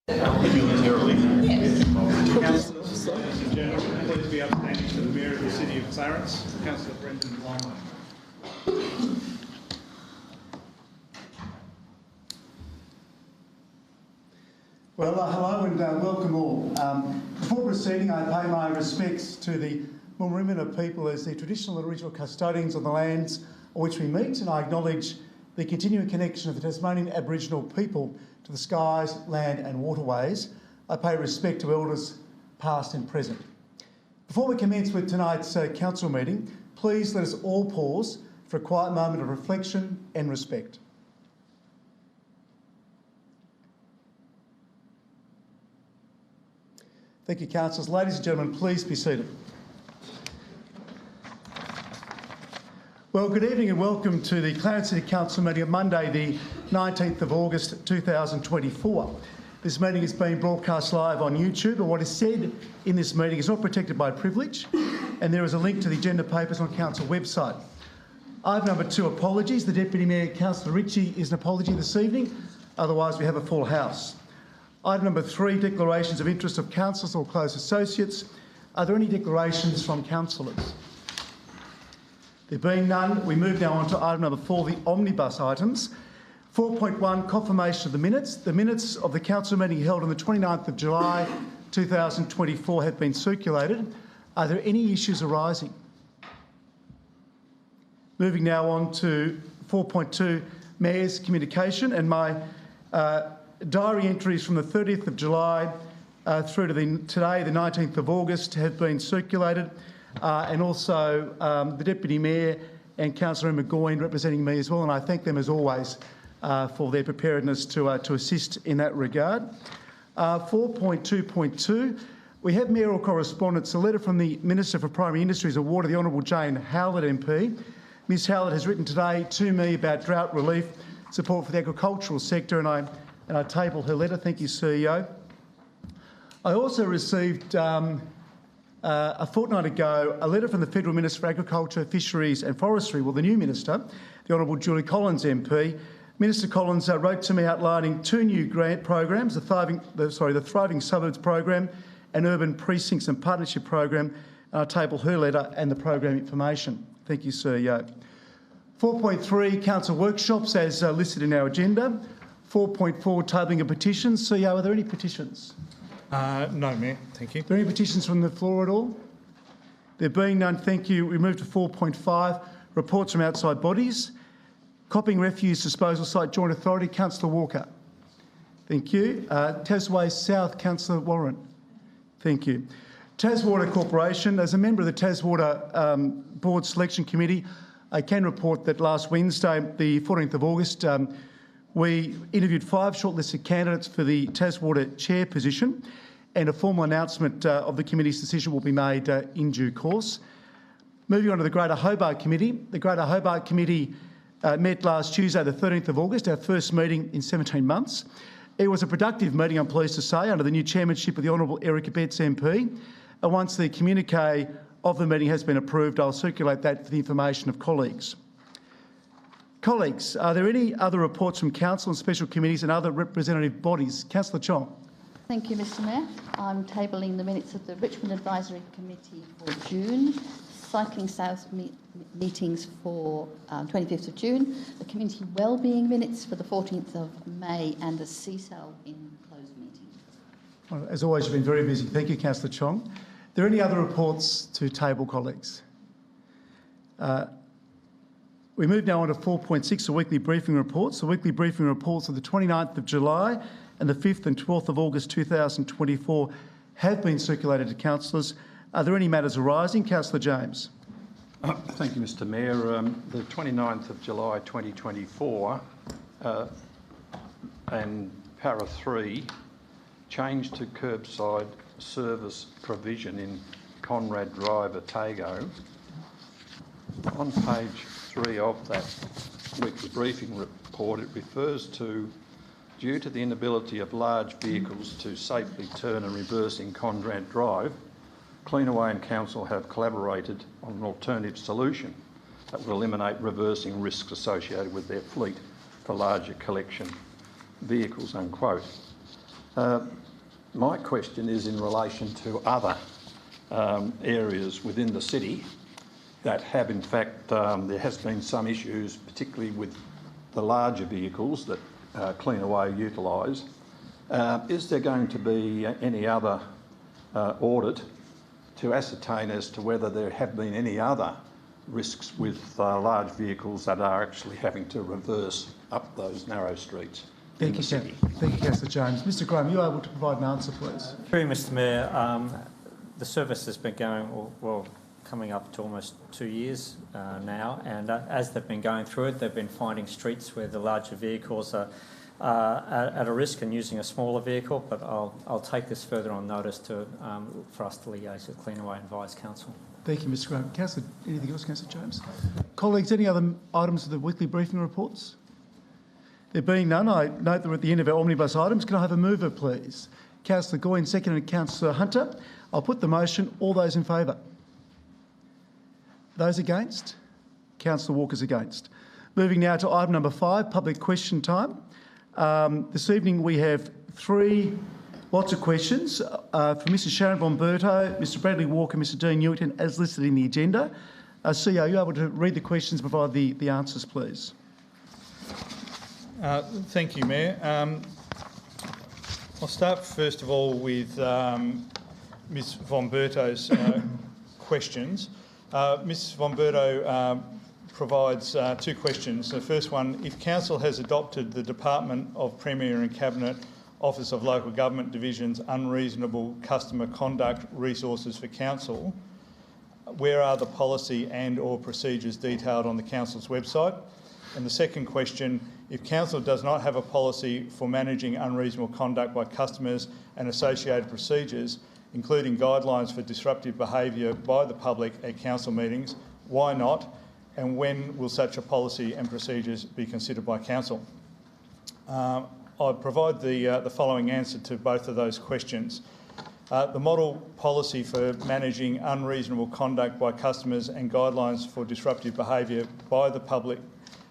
Councillors, ladies and gentlemen, please be upstanding to the Mayor of the City of Clarence, Councillor Brendan Longman. Well, hello and welcome all. Before proceeding, I pay my respects to the Marina people as the traditional and original custodians of the lands on which we meet, and I acknowledge the continuing connection of the Tasmanian Aboriginal people to the skies, land and waterways. I pay respect to elders past and present. Before we commence with tonight's council meeting, please let us all pause for a quiet moment of reflection and respect. Thank you, councillors. Ladies and gentlemen, please be seated. Well, good evening and welcome to the Clarence City Council meeting of Monday, the 19th of August 2024. This meeting is being broadcast live on YouTube, and what is said in this meeting is not protected by privilege, and there is a link to the agenda papers on council website. Item number 2, apologies. The Deputy Mayor, Councillor Ritchie, is an apology this evening. Otherwise, we have a full house. Item number 3, declarations of interest of councillors or close associates. Are there any declarations from councillors? There being none, we move now on to item number 4, the omnibus items. 4.1, confirmation of the minutes. The minutes of the council meeting held on the 29th of July 2024 have been circulated. Are there any issues arising? Moving now on to 4.2, Mayor's communication, and my diary entries from the 30th of July through to today, the 19th of August, have been circulated, and also the Deputy Mayor and Councillor McGoyne representing me as well, and I thank them as always for their preparedness to assist in that regard. 4.2.2, we have mayoral correspondence, a letter from the Minister for Primary Industries awarded the Honourable Jane Howlett MP. Ms Howlett has written today to me about drought relief support for the agricultural sector, and I table her letter. Thank you, CEO. I also received a fortnight ago a letter from the Federal Minister for Agriculture, Fisheries and Forestry, well, the new Minister, the Honourable Julie Collins MP. Minister Collins wrote to me outlining 2 new grant programs, the Thriving Suburbs program and Urban Precincts and Partnership program. I table her letter and the program information. Thank you, CEO. 4.3, council workshops as listed in our agenda. 4.4, tabling of petitions. CEO, are there any petitions? No, Mayor. Thank you. Are there any petitions from the floor at all? There being none, thank you. We move to 4.5, reports from outside bodies. Copying Refuse Disposal Site Joint Authority, Councillor Walker. Thank you. Tasways South, Councillor Warren. Thank you. Taswater Corporation, as a member of the Taswater Board Selection Committee, I can report that last Wednesday, the 14th of August, we interviewed 5 shortlisted candidates for the Taswater chair position, and a formal announcement of the committee's decision will be made in due course. Moving on to the Greater Hobart Committee. The Greater Hobart Committee met last Tuesday, the 13th of August, our first meeting in 17 months. It was a productive meeting, I'm pleased to say, under the new chairmanship of the Honourable Erica Betts MP. And once the communique of the meeting has been approved, I'll circulate that for the information of colleagues. Colleagues, are there any other reports from Council and special committees and other representative bodies? Councillor Chong. Thank you, Mr Mayor. I'm tabling the minutes of the Richmond Advisory Committee for June, Cycling South meetings for 25th of June, the Community Wellbeing minutes for the 14th of May, and the CSAL in closed meeting. Well, as always, you've been very busy. Thank you, Councillor Chong. Are there any other reports to table, colleagues? We move now on to 4.6, the weekly briefing reports. The weekly briefing reports of the 29th of July and the 5th and 12th of August 2024 have been circulated to councillors. Are there any matters arising? Councillor James. Thank you, Mr Mayor. The 29th of July 2024 and para 3 change to curbside service provision in Conrad Drive, Otago. On page 3 of that weekly briefing report, it refers to, due to the inability of large vehicles to safely turn and reverse in Conrad Drive, Cleanaway and Council have collaborated on an alternative solution that will eliminate reversing risks associated with their fleet for larger collection vehicles, unquote. My question is in relation to other areas within the city that have, in fact, there has been some issues, particularly with the larger vehicles that Cleanaway utilise. Is there going to be any other audit to ascertain as to whether there have been any other risks with large vehicles that are actually having to reverse up those narrow streets? Thank you, Councillor James. Mr Graham, are you able to provide an answer, please? Through Mr Mayor, the service has been going, well, coming up to almost 2 years now, and as they've been going through it, they've been finding streets where the larger vehicles are at a risk and using a smaller vehicle, but I'll take this further on notice for us to liaise with Cleanaway and Vice Council. Thank you, Mr Graham. Councillor, anything else, Councillor James? Colleagues, any other items of the weekly briefing reports? There being none, I note that we're at the end of our omnibus items. Can I have a mover, please? Councillor Goyne, seconded Councillor Hunter. I'll put the motion. All those in favour? Those against? Councillor Walker's against. Moving now to item number 5, public question time. This evening we have lots of questions from Mrs Sharon Bomberto, Mr Bradley Walker, Mr Dean Newington, as listed in the agenda. CEO, are you able to read the questions and provide the answers, please? Thank you, Mayor. I'll start first of all with Ms Bomberto's questions. Ms Bomberto provides 2 questions. The first one, if Council has adopted the Department of Premier and Cabinet Office of Local Government Division's unreasonable customer conduct resources for Council, where are the policy and or procedures detailed on the Council's website? And the second question, if Council does not have a policy for managing unreasonable conduct by customers and associated procedures, including guidelines for disruptive behaviour by the public at Council meetings, why not? And when will such a policy and procedures be considered by Council? I'll provide the following answer to both of those questions. The model policy for managing unreasonable conduct by customers and guidelines for disruptive behaviour by the public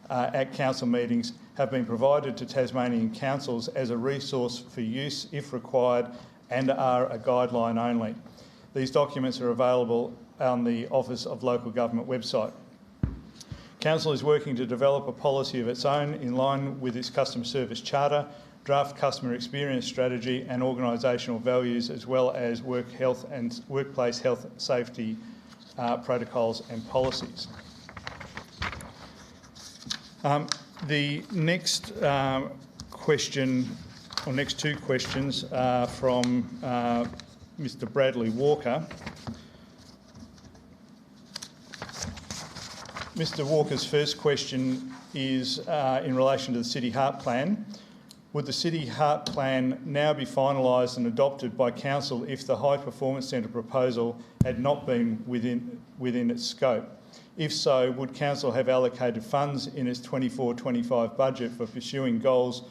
at Council meetings have been provided to Tasmanian councils as a resource for use if required and are a guideline only. These documents are available on the Office of Local Government website. Council is working to develop a policy of its own in line with its customer service charter, draft customer experience strategy and organisational values, as well as workplace health safety protocols and policies. The next question, or next 2 questions, are from Mr Bradley Walker. Mr Walker's first question is in relation to the City Heart Plan. Would the City Heart Plan now be finalised and adopted by Council if the High Performance Centre proposal had not been within its scope? If so, would Council have allocated funds in its 24-25 budget for pursuing goals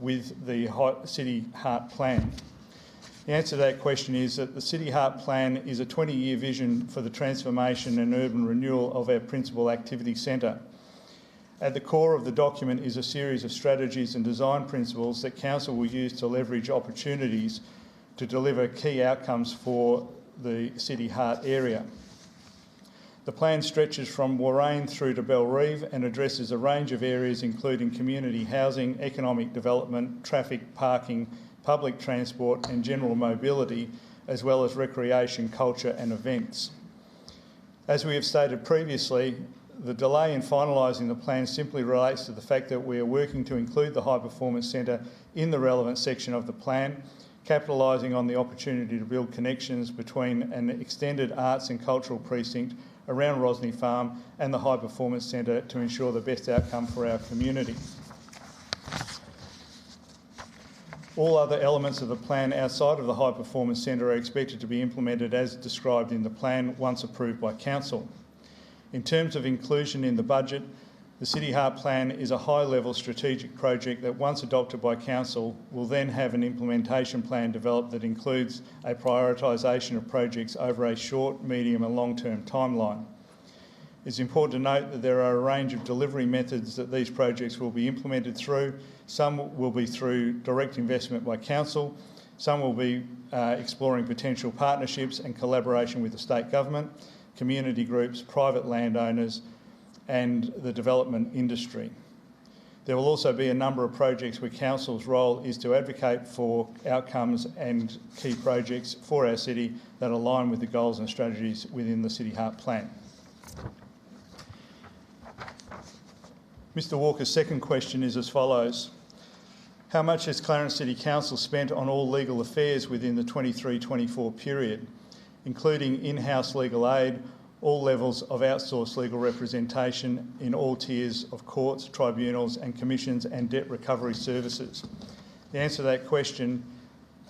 with the City Heart Plan? The answer to that question is that the City Heart Plan is a 20-year vision for the transformation and urban renewal of our principal activity centre. At the core of the document is a series of strategies and design principles that Council will use to leverage opportunities to deliver key outcomes for the City Heart area. The plan stretches from Warrane through to Bellerive and addresses a range of areas including community housing, economic development, traffic, parking, public transport and general mobility, as well as recreation, culture and events. As we have stated previously, the delay in finalising the plan simply relates to the fact that we are working to include the High Performance Centre in the relevant section of the plan, capitalising on the opportunity to build connections between an extended arts and cultural precinct around Rosny Farm and the High Performance Centre to ensure the best outcome for our community. All other elements of the plan outside of the High Performance Centre are expected to be implemented as described in the plan once approved by Council. In terms of inclusion in the budget, the City Heart Plan is a high-level strategic project that once adopted by Council will then have an implementation plan developed that includes a prioritisation of projects over a short, medium and long-term timeline. It's important to note that there are a range of delivery methods that these projects will be implemented through. Some will be through direct investment by Council, Some will be exploring potential partnerships and collaboration with the state government, community groups, private landowners and the development industry. There will also be a number of projects where Council's role is to advocate for outcomes and key projects for our city that align with the goals and strategies within the City Heart Plan. Mr Walker's second question is as follows. How much has Clarence City Council spent on all legal affairs within the 23-24 period, including in-house legal aid, all levels of outsourced legal representation in all tiers of courts, tribunals and commissions and debt recovery services? The answer to that question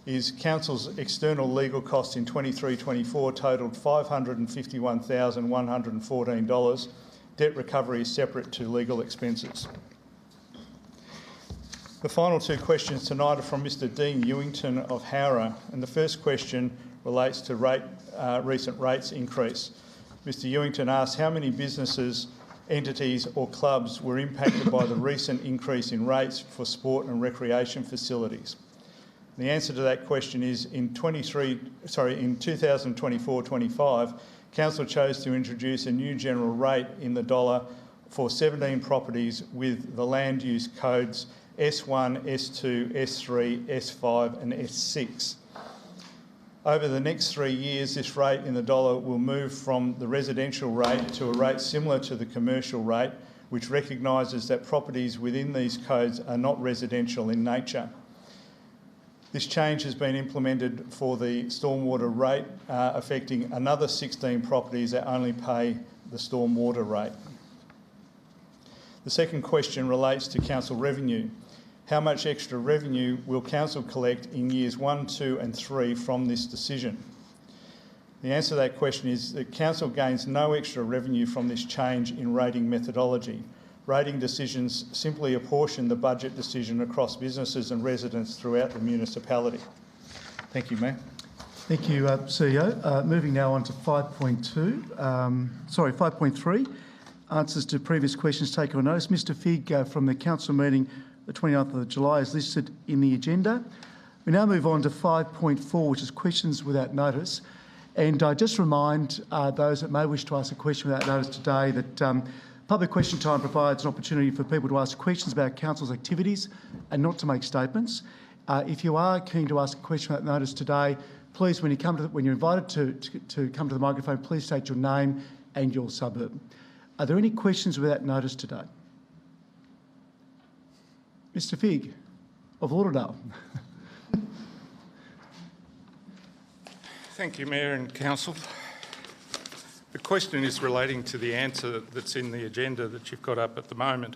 is Council's external legal costs in 23-24 totalled $551,114. Debt recovery is separate to legal expenses. The final two questions tonight are from Mr Dean Ewington of Howrah, and the first question relates to recent rates increase. Mr Ewington asks how many businesses, entities or clubs were impacted by the recent increase in rates for sport and recreation facilities. The answer to that question is in 2024-25, Council chose to introduce a new general rate in the dollar for 17 properties with the land use codes S1, S2, S3, S5 and S6. Over the next 3 years, this rate in the dollar will move from the residential rate to a rate similar to the commercial rate, which recognises that properties within these codes are not residential in nature. This change has been implemented for the stormwater rate, affecting another 16 properties that only pay the stormwater rate. The second question relates to council revenue. How much extra revenue will council collect in years 1, 2 and 3 from this decision? The answer to that question is that council gains no extra revenue from this change in rating methodology. Rating decisions simply apportion the budget decision across businesses and residents throughout the municipality. Thank you, Mayor. Thank you, CEO. Moving now on to 5.3, answers to previous questions taken on notice. Mr Figg from the council meeting the 29th of July is listed in the agenda. We now move on to 5.4, which is questions without notice. And I just remind those that may wish to ask a question without notice today that public question time provides an opportunity for people to ask questions about council's activities and not to make statements. If you are keen to ask a question without notice today, please, when you're invited to come to the microphone, please state your name and your suburb. Are there any questions without notice today? Mr Figg of Lauderdale. Thank you, Mayor and Council. The question is relating to the answer that's in the agenda that you've got up at the moment.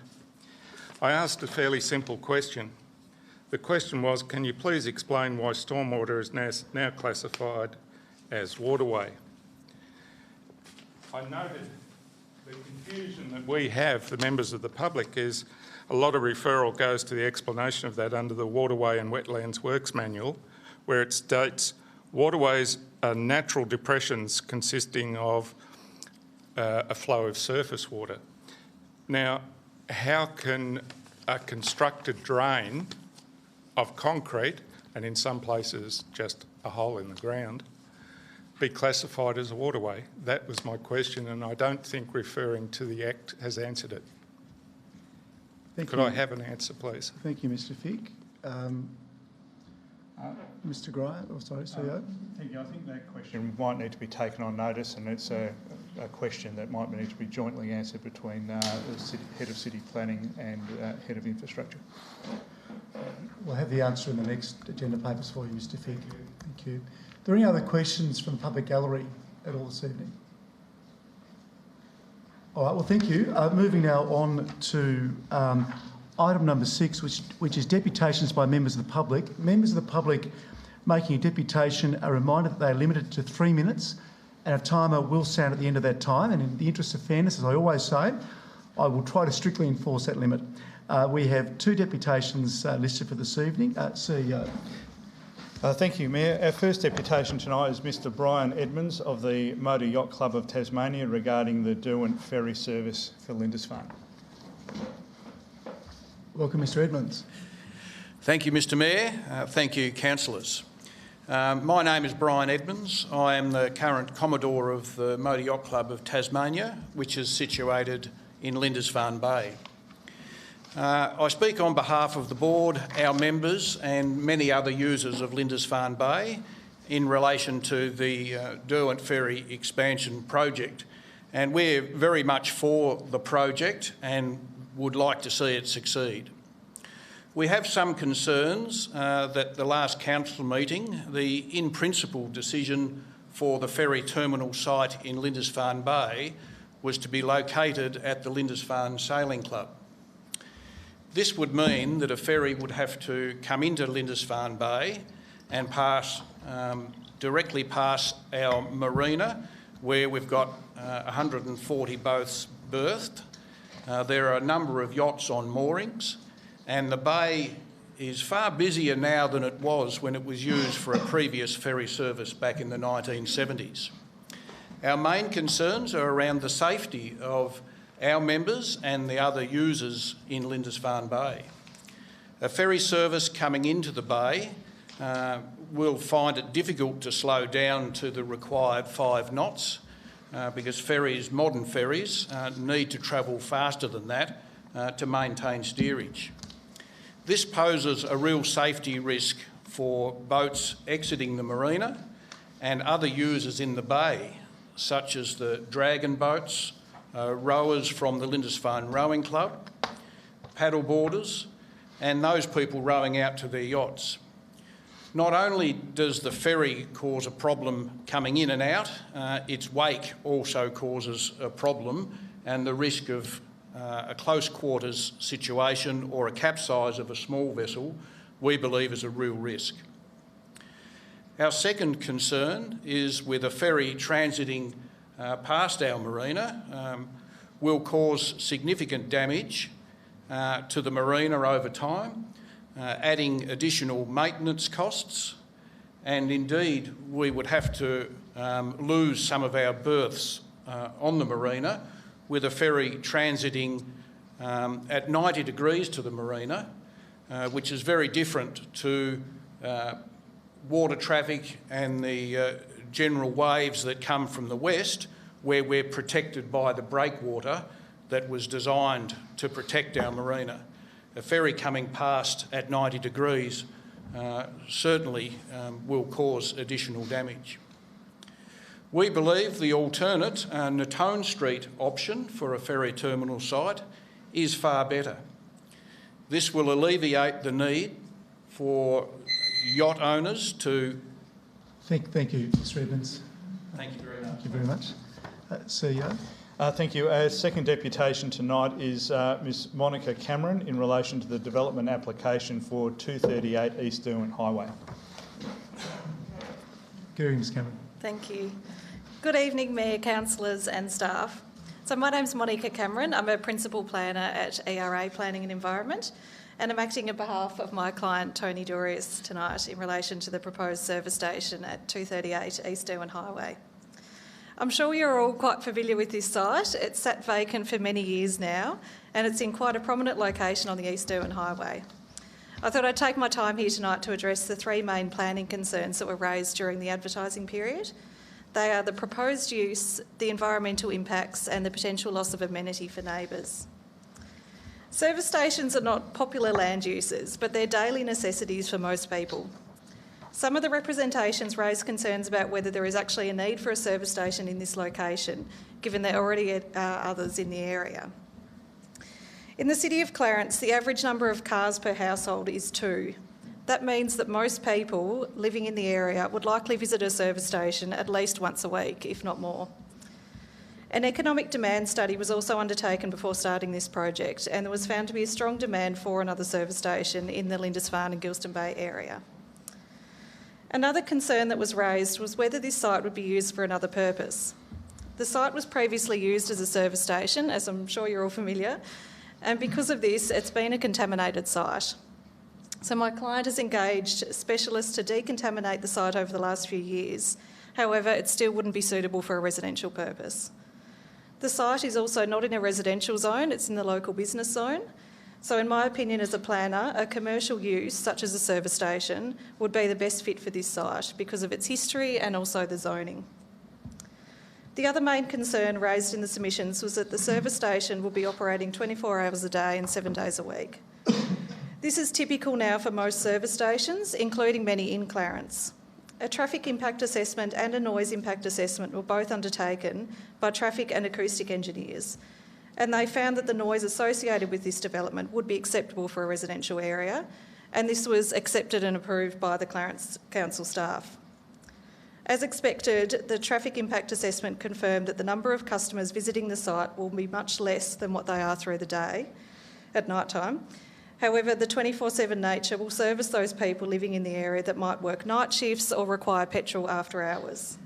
I asked a fairly simple question. The question was, can you please explain why stormwater is now classified as waterway? I noted the confusion that we have, the members of the public, is a lot of referral goes to the explanation of that under the Waterway and Wetlands Works Manual, where it states waterways are natural depressions consisting of a flow of surface water. Now, how can a constructed drain of concrete, and in some places just a hole in the ground, be classified as a waterway? That was my question, and I don't think referring to the Act has answered it. Could I have an answer, please? Thank you, Mr Figg. Mr Grier, CEO. Thank you. I think that question might need to be taken on notice, and it's a question that might need to be jointly answered between the Head of City Planning and Head of Infrastructure. We'll have the answer in the next agenda papers for you, Mr Figg. Thank you. Are there any other questions from the public gallery at all this evening? All right, well, thank you. Moving now on to item number 6, which is deputations by members of the public. Members of the public making a deputation are reminded that they are limited to 3 minutes, and a timer will sound at the end of that time. And in the interest of fairness, as I always say, I will try to strictly enforce that limit. We have 2 deputations listed for this evening. CEO. Thank you, Mayor. Our first deputation tonight is Mr Brian Edmonds of the Motor Yacht Club of Tasmania regarding the Derwent ferry service for Lindisfarne. Welcome, Mr Edmonds. Thank you, Mr Mayor. Thank you, councillors. My name is Brian Edmonds. I am the current Commodore of the Motor Yacht Club of Tasmania, which is situated in Lindisfarne Bay. I speak on behalf of the board, our members and many other users of Lindisfarne Bay in relation to the Derwent Ferry expansion project. And we're very much for the project and would like to see it succeed. We have some concerns that the last council meeting, the in-principle decision for the ferry terminal site in Lindisfarne Bay was to be located at the Lindisfarne Sailing Club. This would mean that a ferry would have to come into Lindisfarne Bay and pass directly past our marina, where we've got 140 boats berthed. There are a number of yachts on moorings, and the bay is far busier now than it was when it was used for a previous ferry service back in the 1970s. Our main concerns are around the safety of our members and the other users in Lindisfarne Bay. A ferry service coming into the bay will find it difficult to slow down to the required 5 knots because ferries, modern ferries, need to travel faster than that to maintain steerage. This poses a real safety risk for boats exiting the marina and other users in the bay, such as the dragon boats, rowers from the Lindisfarne Rowing Club, paddleboarders, and those people rowing out to their yachts. Not only does the ferry cause a problem coming in and out, its wake also causes a problem, and the risk of a close quarters situation or a capsize of a small vessel, we believe is a real risk. Our second concern is with a ferry transiting past our marina will cause significant damage to the marina over time, adding additional maintenance costs, and indeed we would have to lose some of our berths on the marina with a ferry transiting at 90 degrees to the marina, which is very different to water traffic and the general waves that come from the west, where we're protected by the breakwater that was designed to protect our marina. A ferry coming past at 90 degrees certainly will cause additional damage. We believe the alternate Natone Street option for a ferry terminal site is far better. This will alleviate the need for yacht owners to... Thank you, Mr Edmonds. Thank you very much. Thank you very much. CEO? Thank you. Our second deputation tonight is Ms Monica Cameron in relation to the development application for 238 East Derwent Highway. Good evening, Ms Cameron. Thank you. Good evening, Mayor, councillors and staff. So my name's Monica Cameron. I'm a Principal Planner at ERA Planning and Environment, and I'm acting on behalf of my client Tony Dorius tonight in relation to the proposed service station at 238 East Derwent Highway. I'm sure you're all quite familiar with this site. It's sat vacant for many years now, and it's in quite a prominent location on the East Derwent Highway. I thought I'd take my time here tonight to address the 3 main planning concerns that were raised during the advertising period. They are the proposed use, the environmental impacts, and the potential loss of amenity for neighbours. Service stations are not popular land uses, but they're daily necessities for most people. Some of the representations raise concerns about whether there is actually a need for a service station in this location, given there already are others in the area. In the city of Clarence, the average number of cars per household is 2. That means that most people living in the area would likely visit a service station at least once a week, if not more. An economic demand study was also undertaken before starting this project, and there was found to be a strong demand for another service station in the Lindisfarne and Gilston Bay area. Another concern that was raised was whether this site would be used for another purpose. The site was previously used as a service station, as I'm sure you're all familiar, and because of this, it's been a contaminated site. So my client has engaged specialists to decontaminate the site over the last few years. However, it still wouldn't be suitable for a residential purpose. The site is also not in a residential zone, it's in the local business zone. So in my opinion as a planner, a commercial use such as a service station would be the best fit for this site because of its history and also the zoning. The other main concern raised in the submissions was that the service station will be operating 24 hours a day and 7 days a week. This is typical now for most service stations, including many in Clarence. A traffic impact assessment and a noise impact assessment were both undertaken by traffic and acoustic engineers, and they found that the noise associated with this development would be acceptable for a residential area, and this was accepted and approved by the Clarence Council staff. As expected, the traffic impact assessment confirmed that the number of customers visiting the site will be much less than what they are through the day at night time. However, the 24/7 nature will service those people living in the area that might work night shifts or require petrol after hours.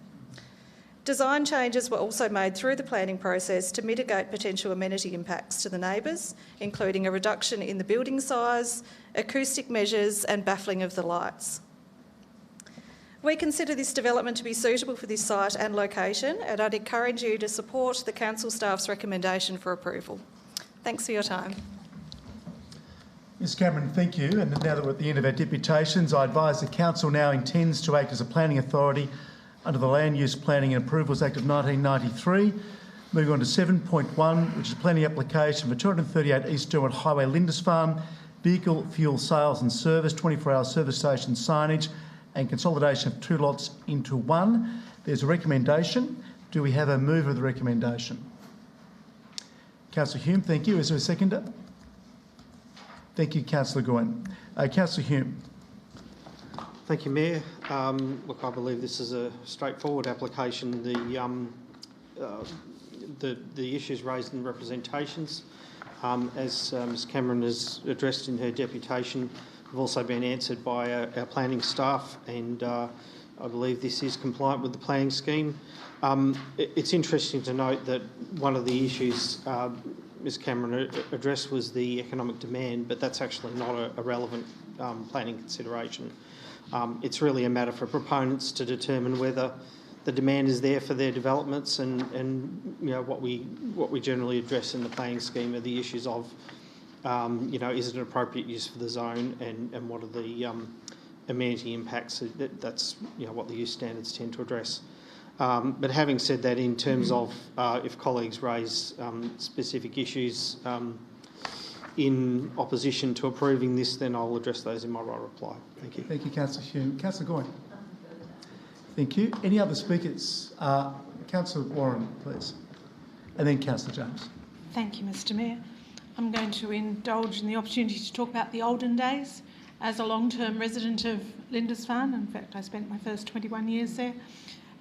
Design changes were also made through the planning process to mitigate potential amenity impacts to the neighbours, including a reduction in the building size, acoustic measures and baffling of the lights. We consider this development to be suitable for this site and location, and I'd encourage you to support the council staff's recommendation for approval. Thanks for your time. Ms Cameron, thank you. And now that we're at the end of our deputations, I advise the council now intends to act as a planning authority under the Land Use Planning and Approvals Act of 1993. Moving on to 7.1, which is a planning application for 238 East Derwent Highway, Lindisfarne, vehicle fuel sales and service, 24-hour service station signage and consolidation of 2 lots into 1. There's a recommendation. Do we have a mover of the recommendation? Councillor Hume, thank you. Is there a seconder? Thank you, Councillor Goin. Councillor Hume. Thank you, Mayor. Look, I believe this is a straightforward application. The issues raised in representations, as Ms Cameron has addressed in her deputation, have also been answered by our planning staff, and I believe this is compliant with the planning scheme. It's interesting to note that one of the issues Ms Cameron addressed was the economic demand, but that's actually not a relevant planning consideration. It's really a matter for proponents to determine whether the demand is there for their developments, and you know, what we generally address in the planning scheme are the issues of you know, is it an appropriate use for the zone, and what are the amenity impacts? That's, you know, what the use standards tend to address. But having said that, in terms of if colleagues raise specific issues in opposition to approving this, then I'll address those in my right reply. Thank you. Thank you, Councillor Hume. Councillor Goin. Thank you. Any other speakers? Councillor Warren, please. And then Councillor James. Thank you, Mr Mayor. I'm going to indulge in the opportunity to talk about the olden days. As a long-term resident of Lindisfarne, in fact I spent my first 21 years there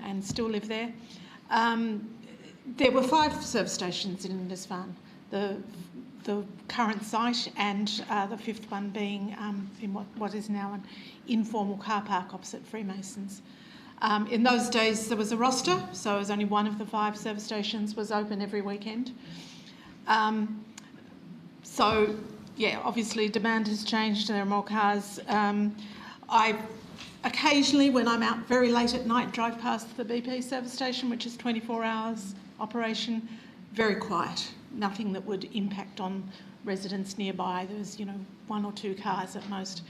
and still live there, there were 5 service stations in Lindisfarne, the current site and the 5th one being in what is now an informal car park opposite Freemasons. In those days there was a roster, so it was only one of the 5 service stations was open every weekend. So, yeah, obviously demand has changed, there are more cars. I occasionally, when I'm out very late at night, drive past the BP service station, which is 24 hours operation, very quiet, nothing that would impact on residents nearby. There's, you know, 1 or 2 cars at most.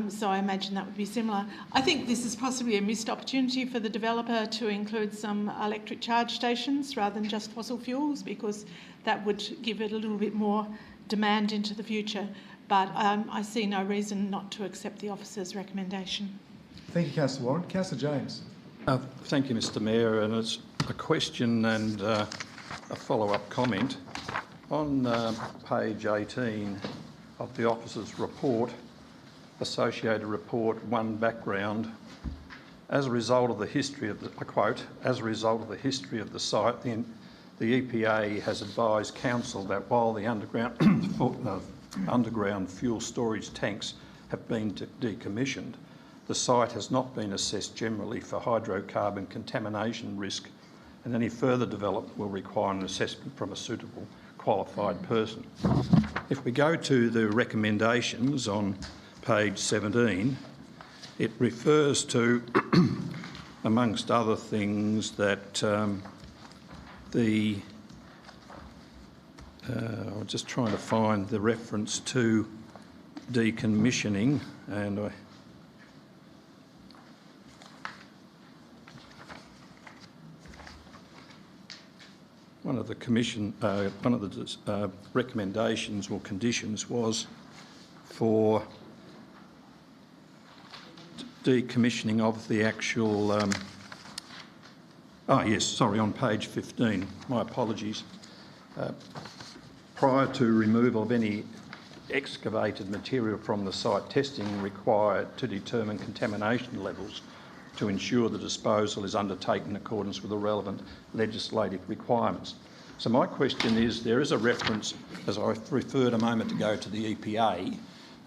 So I imagine that would be similar. I think this is possibly a missed opportunity for the developer to include some electric charge stations rather than just fossil fuels, because that would give it a little bit more demand into the future. But I see no reason not to accept the officer's recommendation. Thank you, Councillor Warren. Councillor James. Thank you, Mr Mayor, and it's a question and a follow-up comment. On page 18 of the officer's report, Associated Report 1 background, as a result of the history of the, I quote, as a result of the history of the site, the EPA has advised council that while the underground fuel storage tanks have been decommissioned, the site has not been assessed generally for hydrocarbon contamination risk, and any further development will require an assessment from a suitable qualified person. If we go to the recommendations on page 17, it refers to, amongst other things, that the I'm just trying to find the reference to decommissioning, and one of the recommendations or conditions was for decommissioning of the actual. On page 15. My apologies. Prior to removal of any excavated material from the site, testing required to determine contamination levels to ensure the disposal is undertaken in accordance with the relevant legislative requirements. So my question is, there is a reference, as I referred a moment ago, to the EPA.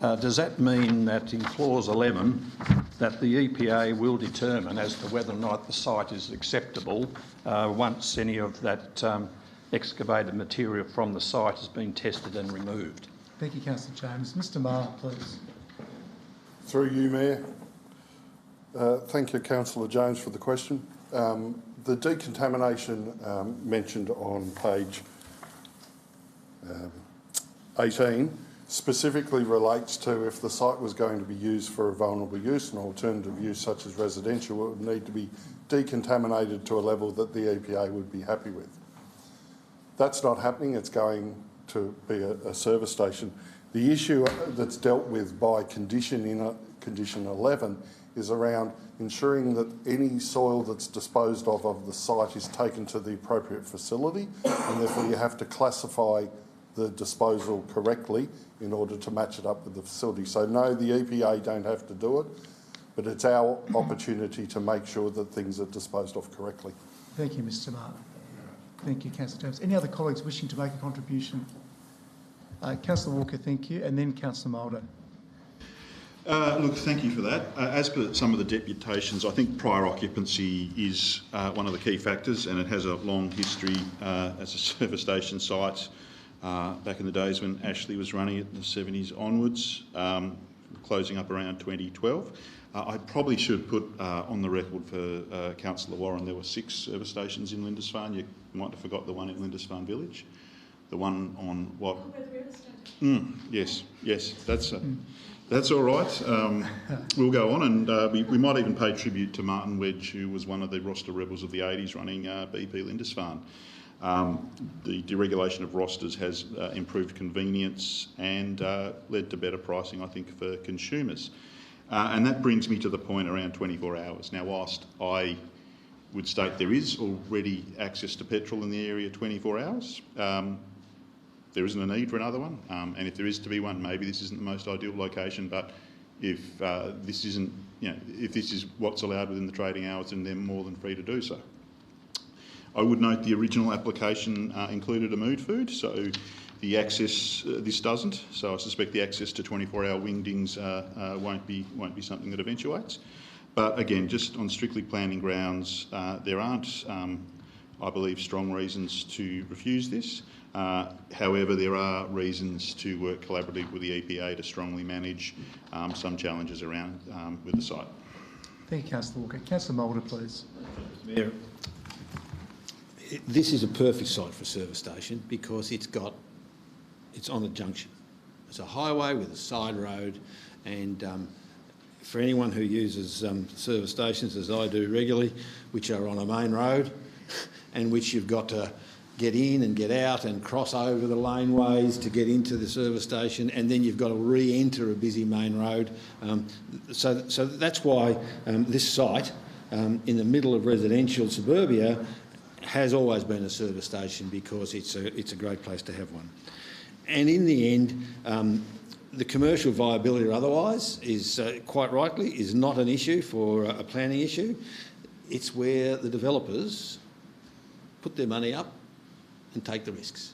Does that mean that in clause 11 that the EPA will determine as to whether or not the site is acceptable once any of that excavated material from the site has been tested and removed? Thank you, Councillor James. Mr Maher, please. Through you, Mayor. Thank you, Councillor James, for the question. The decontamination mentioned on page 18 specifically relates to if the site was going to be used for a vulnerable use, an alternative use such as residential, it would need to be decontaminated to a level that the EPA would be happy with. That's not happening. It's going to be a service station. The issue that's dealt with by condition 11 is around ensuring that any soil that's disposed of the site is taken to the appropriate facility, and therefore you have to classify the disposal correctly in order to match it up with the facility. So no, the EPA don't have to do it, but it's our opportunity to make sure that things are disposed of correctly. Thank you, Mr Maher. Thank you, Councillor James. Any other colleagues wishing to make a contribution? Councillor Walker, thank you, and then Councillor Mulder. Look, thank you for that. As per some of the deputations, I think prior occupancy is one of the key factors, and it has a long history as a service station site back in the days when Ashley was running it in the 70s onwards, closing up around 2012. I probably should put on the record for Councillor Warren, there were 6 service stations in Lindisfarne. You might have forgot the one in Lindisfarne Village. The one on what? Yes, that's all right. We'll go on, and we might even pay tribute to Martin Wedge, who was one of the roster rebels of the 80s running BP Lindisfarne. The deregulation of rosters has improved convenience and led to better pricing, I think, for consumers. And that brings me to the point around 24 hours. Now, whilst I would state there is already access to petrol in the area 24 hours, there isn't a need for another one. And if there is to be one, maybe this isn't the most ideal location, but if this isn't, if this is what's allowed within the trading hours, then they're more than free to do so. I would note the original application included a mood food, so the access, this doesn't, so I suspect the access to 24-hour wingdings won't be something that eventuates. But again, just on strictly planning grounds, there aren't, I believe, strong reasons to refuse this. However, there are reasons to work collaboratively with the EPA to strongly manage some challenges around with the site. Thank you, Councillor Walker. Councillor Mulder, please. Mayor, this is a perfect site for a service station because it's on a junction. It's a highway with a side road, and for anyone who uses service stations, as I do regularly, which are on a main road and which you've got to get in and get out and cross over the laneways to get into the service station, and then you've got to re-enter a busy main road. So that's why this site in the middle of residential suburbia has always been a service station, because it's a great place to have one. And in the end, the commercial viability or otherwise is, quite rightly, is not an issue for a planning issue. It's where the developers put their money up and take the risks.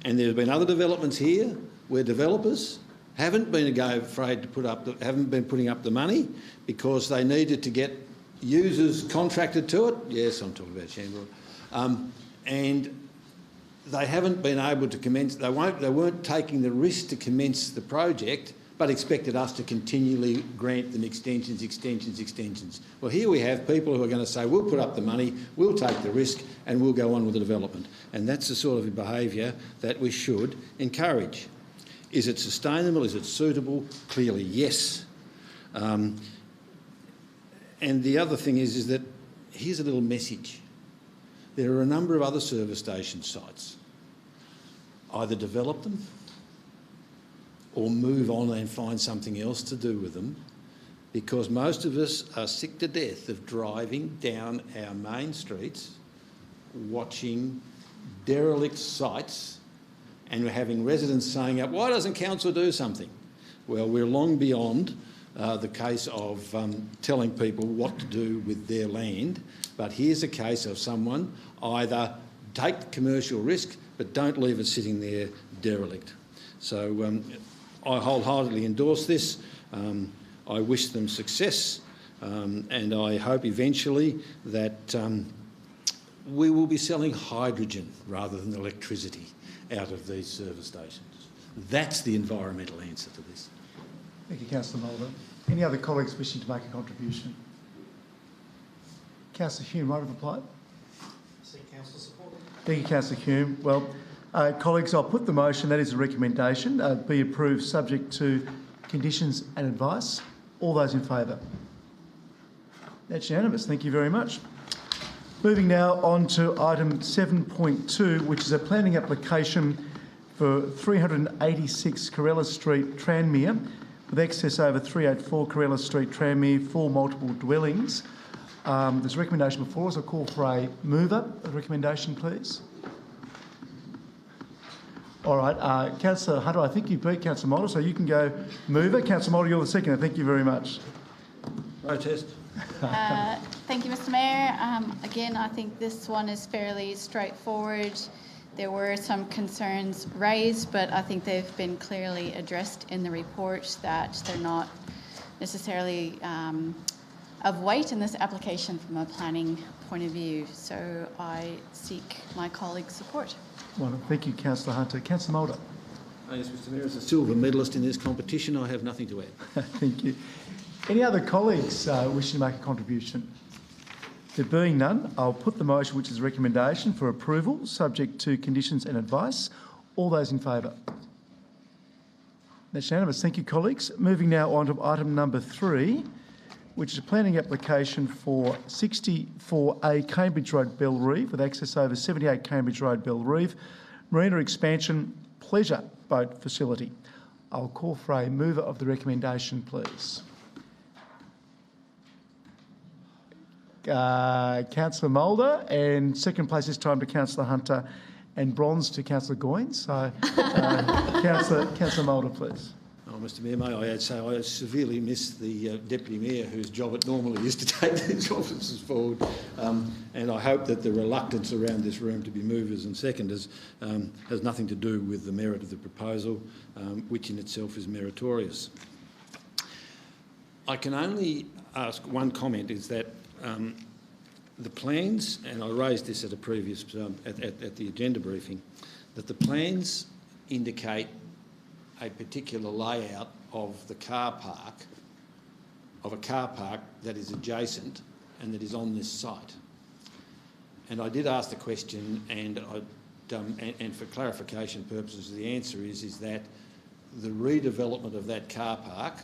And there have been other developments here where developers haven't been afraid to haven't been putting up the money because they needed to get users contracted to it. Yes, I'm talking about Shamrock. And they haven't been able to commence. They weren't taking the risk to commence the project but expected us to continually grant them extensions. Well, here we have people who are going to say, we'll put up the money, we'll take the risk, and we'll go on with the development. And that's the sort of behaviour that we should encourage. Is it sustainable? Is it suitable? Clearly, yes. And the other thing is that here's a little message. There are a number of other service station sites. Either develop them or move on and find something else to do with them, because most of us are sick to death of driving down our main streets, watching derelict sites, and we're having residents saying, why doesn't council do something? Well, we're long beyond the case of telling people what to do with their land, but here's a case of someone either take the commercial risk but don't leave it sitting there derelict. So I wholeheartedly endorse this. I wish them success, and I hope eventually that we will be selling hydrogen rather than electricity out of these service stations. That's the environmental answer to this. Thank you, Councillor Mulder. Any other colleagues wishing to make a contribution? Councillor Hume, right of reply. Seek council support. Thank you, Councillor Hume. Well, colleagues, I'll put the motion, that is a recommendation, be approved subject to conditions and advice. All those in favour? That's unanimous. Thank you very much. Moving now on to item 7.2, which is a planning application for 386 Corella Street, Tranmere, with access over 384 Corella Street, Tranmere, 4 multiple dwellings. There's a recommendation before us. I'll call for a mover. A recommendation, please. All right, Councillor Hunter, I think you beat Councillor Mulder, so you can go mover. Councillor Mulder, you're the second. Thank you very much. Protest. Thank you, Mr Mayor. Again, I think this one is fairly straightforward. There were some concerns raised, but I think they've been clearly addressed in the report, that they're not necessarily of weight in this application from a planning point of view. So I seek my colleagues' support. Well, thank you, Councillor Hunter. Councillor Mulder. Yes, Mr Mayor, as a silver medalist in this competition, I have nothing to add. Thank you. Any other colleagues wishing to make a contribution? There being none, I'll put the motion, which is a recommendation for approval, subject to conditions and advice. All those in favour? That's unanimous. Thank you, colleagues. Moving now on to item number 3, which is a planning application for 64A Cambridge Road, Bellerive, with access over 78 Cambridge Road, Bellerive, Marina expansion, pleasure boat facility. I'll call for a mover of the recommendation, please. Councillor Mulder, and second place this time to Councillor Hunter, and bronze to Councillor Goyne. So, Councillor Mulder, please. Oh, Mr Mayor, may I say I severely miss the Deputy Mayor, whose job it normally is to take these offices forward, and I hope that the reluctance around this room to be movers and seconders has nothing to do with the merit of the proposal, which in itself is meritorious. I can only ask one comment, is that the plans, and I raised this at a previous at the agenda briefing, that the plans indicate a particular layout of the car park, of a car park that is adjacent and that is on this site. And I did ask the question, and for clarification purposes, the answer is that the redevelopment of that car park,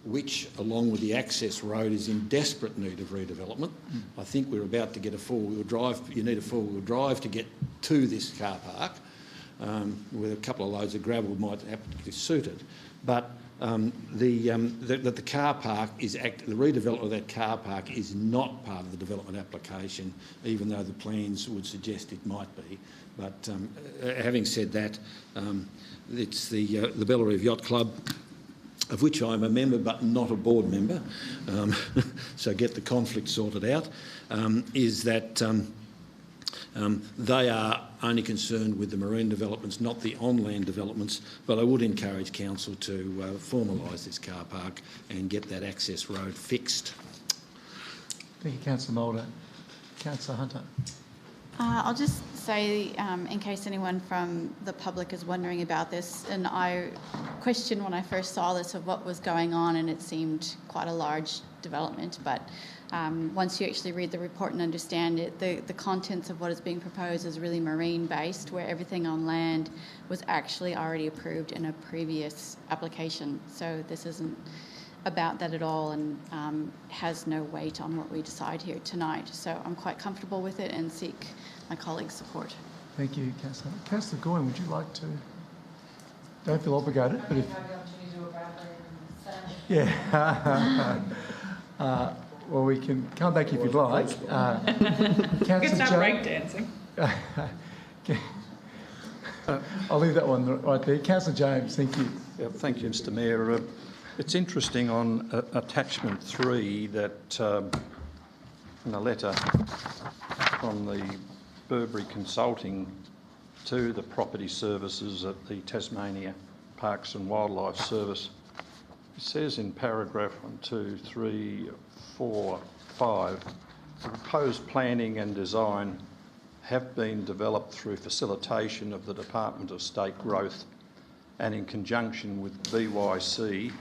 which, along with the access road, is in desperate need of redevelopment. I think we're about to get a four-wheel drive. You need a four-wheel drive to get to this car park, with a couple of loads of gravel might happen to be suited. But the car park is the redevelopment of that car park is not part of the development application, even though the plans would suggest it might be. But having said that, it's the Bellerive Yacht Club, of which I'm a member but not a board member, so get the conflict sorted out, is that they are only concerned with the marine developments, not the on-land developments, but I would encourage council to formalise this car park and get that access road fixed. Thank you, Councillor Mulder. Councillor Hunter. I'll just say, in case anyone from the public is wondering about this, and I questioned when I first saw this of what was going on, and it seemed quite a large development, but once you actually read the report and understand it, the contents of what is being proposed is really marine based, where everything on land was actually already approved in a previous application. So this isn't about that at all, and has no weight on what we decide here tonight. So I'm quite comfortable with it and seek my colleagues' support. Thank you, Councillor. Councillor Goyne, would you like to? Don't feel obligated, but if... Yeah. Well, we can come back if you'd like. It's not break dancing. I'll leave that one right there. Councillor James, thank you. Yeah, thank you, Mr Mayor. It's interesting on attachment 3 that in a letter from the Burberry Consulting to the property services at the Tasmania Parks and Wildlife Service, it says in paragraph 1, 2, 3, 4, 5, the proposed planning and design have been developed through facilitation of the Department of State Growth and in conjunction with BYC,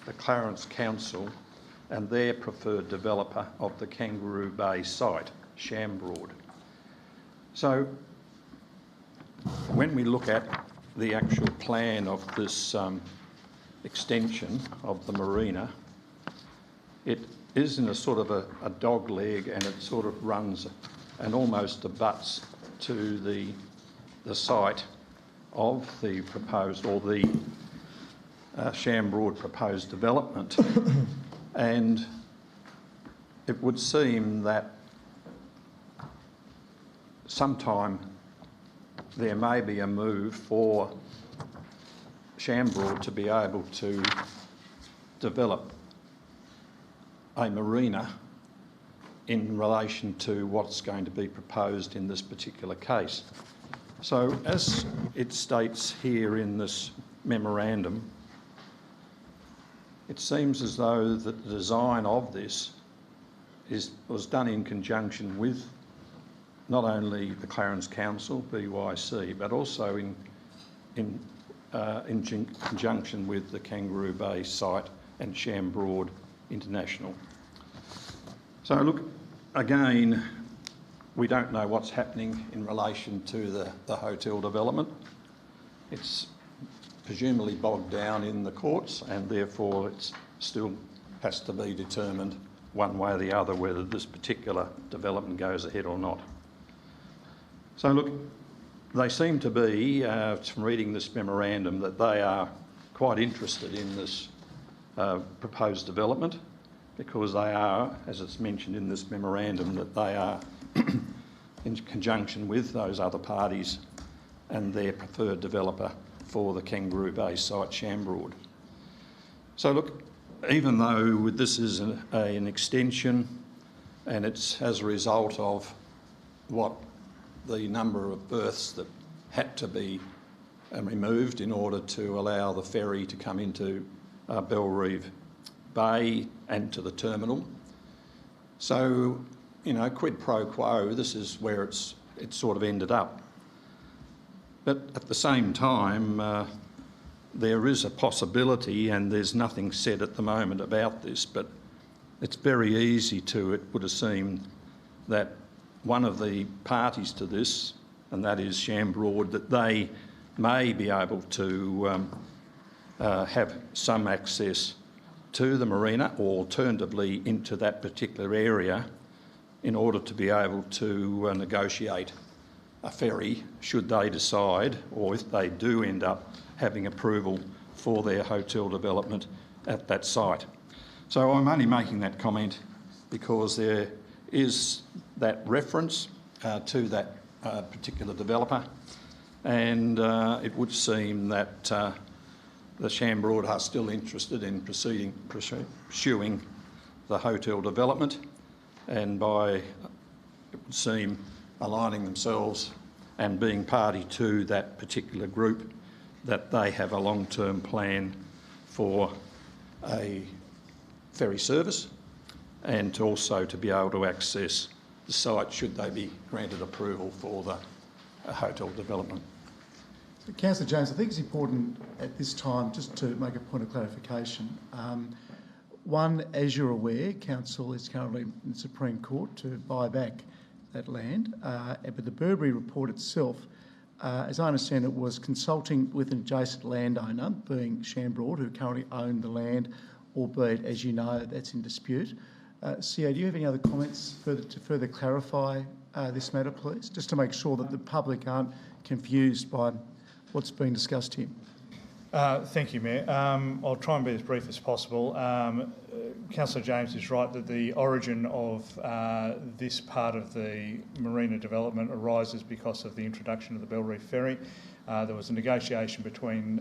the Clarence Council, and their preferred developer of the Kangaroo Bay site, Shambroad. So when we look at the actual plan of this extension of the marina, it is in a sort of a dog leg, and it sort of runs and almost abuts to the site of the proposed, or the Shambroad proposed development. And it would seem that sometime there may be a move for Shambroad to be able to develop a marina in relation to what's going to be proposed in this particular case. So as it states here in this memorandum, it seems as though the design of this was done in conjunction with not only the Clarence Council, BYC, but also in conjunction with the Kangaroo Bay site and Shambroad International. So look, again, we don't know what's happening in relation to the hotel development. It's presumably bogged down in the courts, and therefore it still has to be determined one way or the other whether this particular development goes ahead or not. So look, they seem to be, from reading this memorandum, that they are quite interested in this proposed development, because they are, as it's mentioned in this memorandum, that they are in conjunction with those other parties and their preferred developer for the Kangaroo Bay site, Shambroad. So look, even though this is an extension, and it's as a result of what the number of berths that had to be removed in order to allow the ferry to come into Bellerive Bay and to the terminal. So, you know, quid pro quo, this is where it's sort of ended up. But at the same time, there is a possibility, and there's nothing said at the moment about this, but it's very easy to, it would have seemed, that one of the parties to this, and that is Shambroad, that they may be able to have some access to the marina, or alternatively into that particular area, in order to be able to negotiate a ferry, should they decide, or if they do end up having approval for their hotel development at that site. So I'm only making that comment because there is that reference to that particular developer, and it would seem that the Shambroad are still interested in pursuing the hotel development, and by, it would seem, aligning themselves and being party to that particular group, that they have a long-term plan for a ferry service, and also to be able to access the site should they be granted approval for hotel development. So, Councillor James, I think it's important at this time just to make a point of clarification. One, as you're aware, Council is currently in the Supreme Court to buy back that land, but the Burberry report itself, as I understand it, was consulting with an adjacent landowner, being Shambroad, who currently own the land, albeit, as you know, that's in dispute. CEO, do you have any other comments to further clarify this matter, please, just to make sure that the public aren't confused by what's being discussed here? Thank you, Mayor. I'll try and be as brief as possible. Councillor James is right that the origin of this part of the Marina development arises because of the introduction of the Bellreef Ferry. There was a negotiation between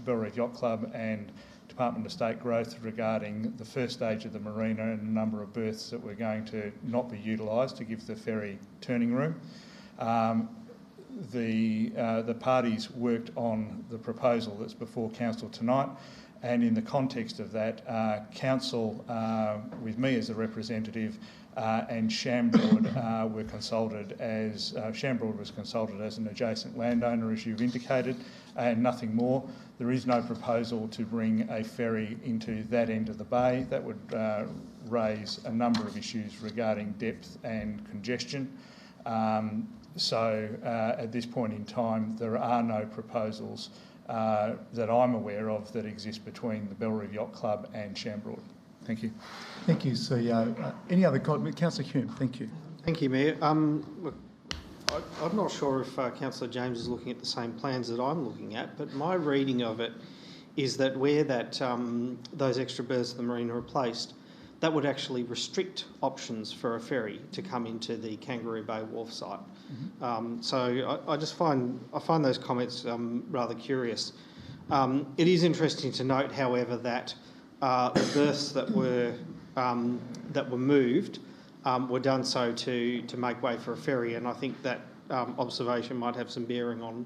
Bellreef Yacht Club and Department of State Growth regarding the first stage of the marina and a number of berths that were going to not be utilised to give the ferry turning room. The parties worked on the proposal that's before Council tonight, and in the context of that, Council, with me as a representative, and Shambroad were consulted as Shambroad was consulted as an adjacent landowner, as you've indicated, and nothing more. There is no proposal to bring a ferry into that end of the bay. That would raise a number of issues regarding depth and congestion. So at this point in time, there are no proposals that I'm aware of that exist between the Bellreef Yacht Club and Shambroad. Thank you. Thank you, CEO. Any other comments? Councillor Hume, thank you. Thank you, Mayor. Look, I'm not sure if Councillor James is looking at the same plans that I'm looking at, but my reading of it is that where that those extra berths of the marina are placed, that would actually restrict options for a ferry to come into the Kangaroo Bay Wharf site. So I just find those comments rather curious. It is interesting to note, however, that the berths that were moved were done so to make way for a ferry, and I think that observation might have some bearing on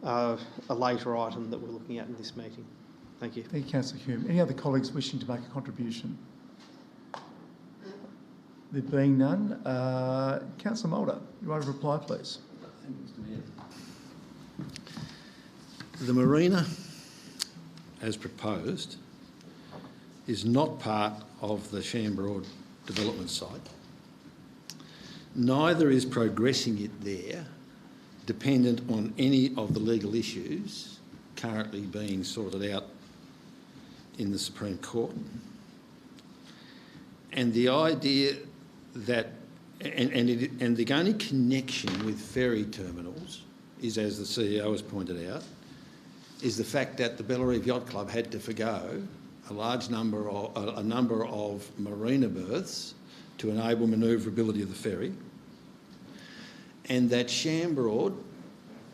a later item that we're looking at in this meeting. Thank you. Thank you, Councillor Hume. Any other colleagues wishing to make a contribution? There being none, Councillor Mulder, you want to reply, please? The marina, as proposed, is not part of the Shambroad development site. Neither is progressing it there dependent on any of the legal issues currently being sorted out in the Supreme Court. And the idea that, and the only connection with ferry terminals is, as the CEO has pointed out, is the fact that the Bellreef Yacht Club had to forgo a number of marina berths to enable manoeuvrability of the ferry, and that Shambroad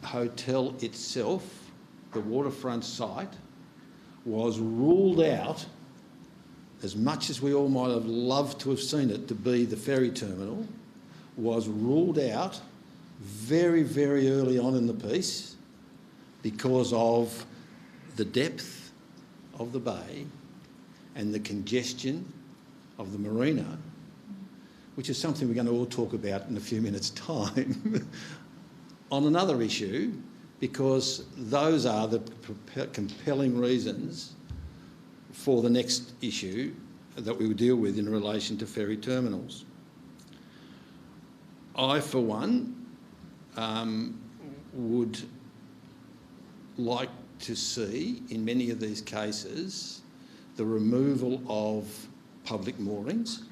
Hotel itself, the waterfront site, was ruled out, as much as we all might have loved to have seen it to be the ferry terminal, was ruled out very, very early on in the piece because of the depth of the bay and the congestion of the marina, which is something we're going to all talk about in a few minutes' time, on another issue, because those are the compelling reasons for the next issue that we will deal with in relation to ferry terminals. I, for one, would like to see, in many of these cases, the removal of public moorings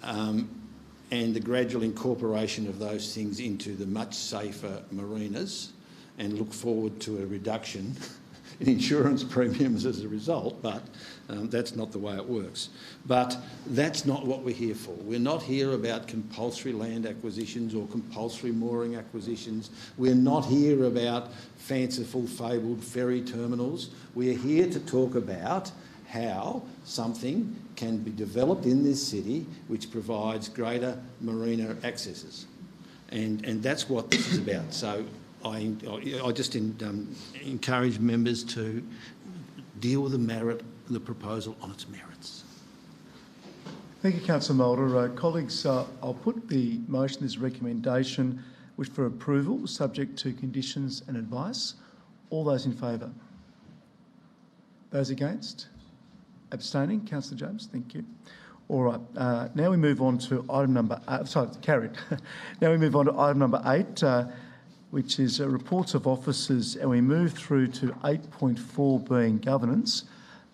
and the gradual incorporation of those things into the much safer marinas, and look forward to a reduction in insurance premiums as a result, but that's not the way it works. But that's not what we're here for. We're not here about compulsory land acquisitions or compulsory mooring acquisitions. We're not here about fanciful, fabled ferry terminals. We're here to talk about how something can be developed in this city which provides greater marina accesses. And that's what this is about. So I just encourage members to deal with the proposal on its merits. Thank you, Councillor Mulder. Colleagues, I'll put the motion as recommendation which for approval, subject to conditions and advice. All those in favour? Those against? Abstaining? Councillor James, thank you. All right, now we move on to item number... carried. Now we move on to item number 8, which is reports of officers, and we move through to 8.4 being governance.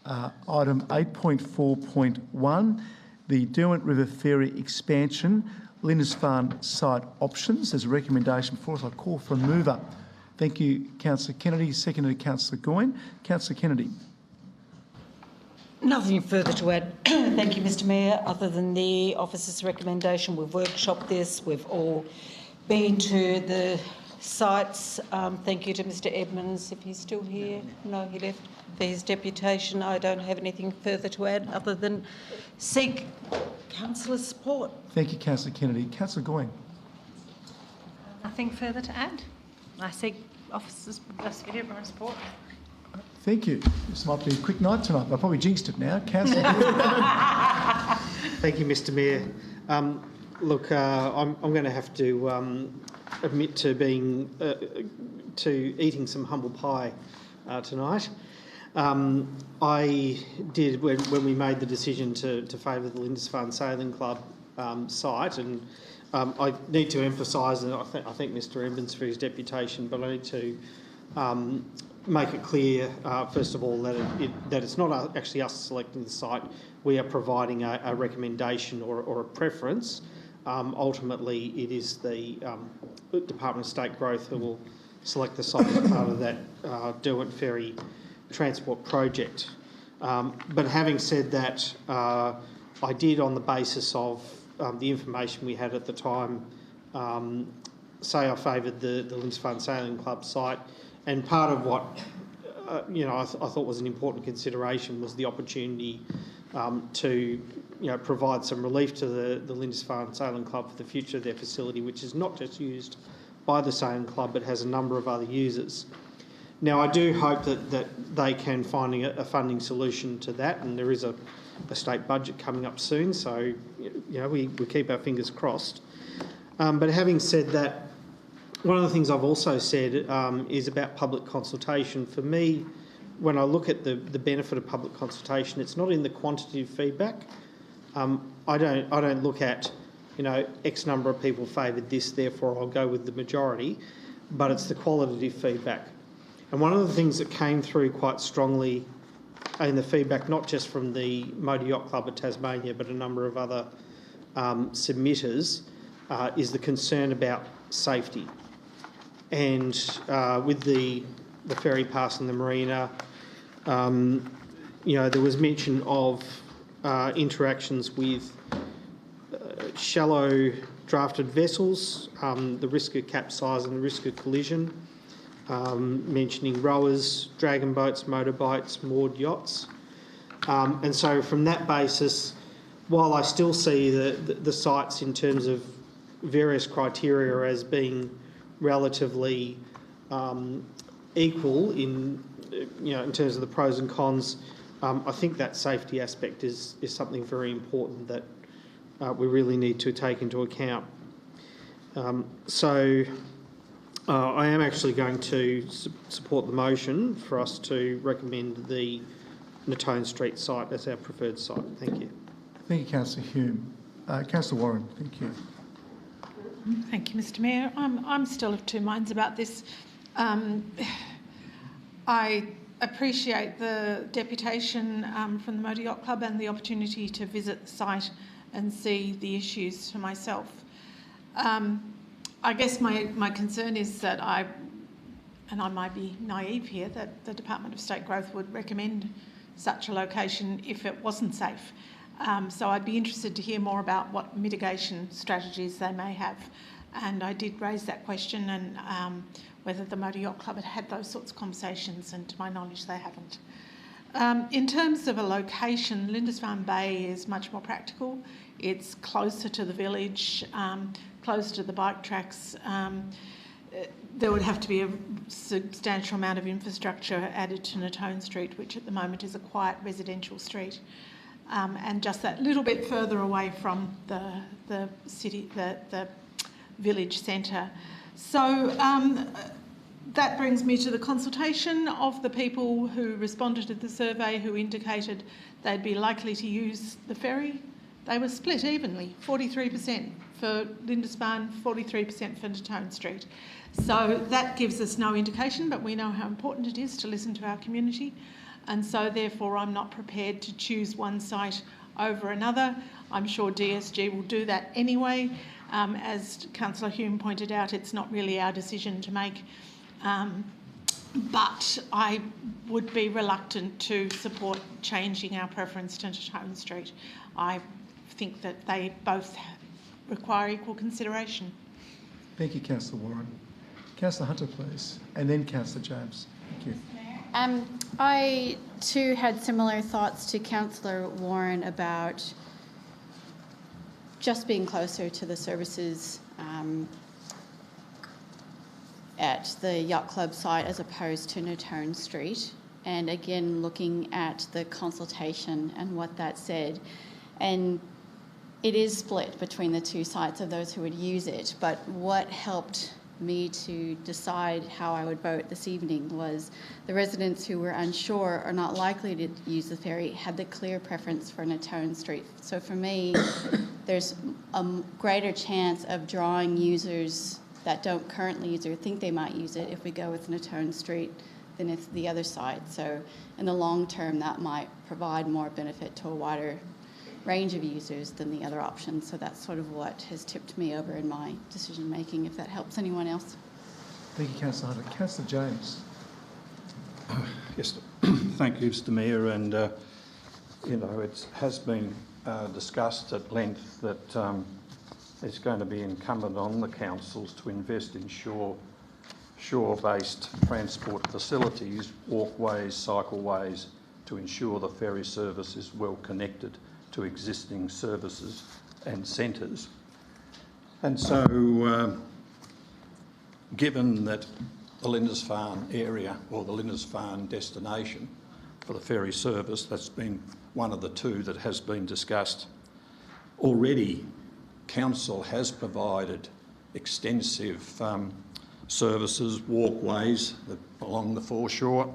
Item 8.4.1, the Derwent River Ferry expansion, Lindisfarne site options. There's a recommendation for us. I call for a mover. Thank you, Councillor Kennedy. Seconded Councillor Goyne. Councillor Kennedy. Nothing further to add, thank you, Mr Mayor, other than the officer's recommendation. We've workshopped this. We've all been to the sites. Thank you to Mr Edmonds, if he's still here. No, he left for his deputation. I don't have anything further to add other than seek councillors' support. Thank you, Councillor Kennedy. Councillor Goyne. Nothing further to add. I seek officers' everyone's support. Thank you. This might be a quick night tonight. I probably jinxed it now. Councillor. Thank you, Mr Mayor. Look, I'm going to have to admit to being to eating some humble pie tonight. I did when we made the decision to favour the Lindisfarne Sailing Club site, and I need to emphasise, and I thank Mr Edmonds for his deputation, but I need to make it clear, first of all, that it's not actually us selecting the site. We are providing a recommendation or a preference. Ultimately, it is the Department of State Growth who will select the site as part of that Derwent Ferry transport project. But having said that, I did, on the basis of the information we had at the time, say I favoured the Lindisfarne Sailing Club site. And part of what I thought was an important consideration was the opportunity to provide some relief to the Lindisfarne Sailing Club for the future of their facility, which is not just used by the Sailing Club but has a number of other users. Now, I do hope that they can find a funding solution to that, and there is a state budget coming up soon, so we keep our fingers crossed. But having said that, one of the things I've also said is about public consultation. For me, when I look at the benefit of public consultation, it's not in the quantitative feedback. I don't look at, X number of people favoured this, therefore I'll go with the majority, but it's the qualitative feedback. And one of the things that came through quite strongly in the feedback, not just from the Motor Yacht Club of Tasmania, but a number of other submitters, is the concern about safety. And with the ferry passing the Marina, there was mention of interactions with shallow drafted vessels, the risk of capsize and the risk of collision, mentioning rowers, dragon boats, motorbikes, moored yachts. And so from that basis, while I still see the sites in terms of various criteria as being relatively equal in terms of the pros and cons, I think that safety aspect is something very important that we really need to take into account. So I am actually going to support the motion for us to recommend the Natone Street site as our preferred site. Thank you. Thank you, Councillor Hume. Councillor Warren, thank you. Thank you, Mr Mayor. I'm still of two minds about this. I appreciate the deputation from the Motor Yacht Club and the opportunity to visit the site and see the issues for myself. I guess my concern is that I might be naive here, that the Department of State Growth would recommend such a location if it wasn't safe. So I'd be interested to hear more about what mitigation strategies they may have. And I did raise that question, and whether the Motor Yacht Club had had those sorts of conversations, and to my knowledge they haven't. In terms of a location, Lindisfarne Bay is much more practical. It's closer to the village, closer to the bike tracks. There would have to be a substantial amount of infrastructure added to Natone Street, which at the moment is a quiet residential street. And just that little bit further away from the city, the village centre. So that brings me to the consultation of the people who responded to the survey who indicated they'd be likely to use the ferry. They were split evenly, 43% for Lindisfarne, 43% for Natone Street. So that gives us no indication, but we know how important it is to listen to our community. And so therefore I'm not prepared to choose one site over another. I'm sure DSG will do that anyway. As Councillor Hume pointed out, it's not really our decision to make. But I would be reluctant to support changing our preference to Natone Street. I think that they both require equal consideration. Thank you, Councillor Warren. Councillor Hunter, please, and then Councillor James. Thank you. I too had similar thoughts to Councillor Warren about just being closer to the services at the Yacht Club site as opposed to Natone Street. And again, looking at the consultation and what that said. And it is split between the two sites of those who would use it. But what helped me to decide how I would vote this evening was the residents who were unsure or not likely to use the ferry had the clear preference for Natone Street. So for me, there's a greater chance of drawing users that don't currently use it or think they might use it if we go with Natone Street than if the other side. So in the long term, that might provide more benefit to a wider range of users than the other options. So that's sort of what has tipped me over in my decision making, if that helps anyone else. Thank you, Councillor Hunter. Councillor James. Yes, thank you, Mr Mayor. And, you know, it has been discussed at length that it's going to be incumbent on the councils to invest in shore-based transport facilities, walkways, cycleways, to ensure the ferry service is well connected to existing services and centres. And so, given that the Lindisfarne area or the Lindisfarne destination for the ferry service, that's been one of the two that has been discussed already, Council has provided extensive services, walkways along the foreshore,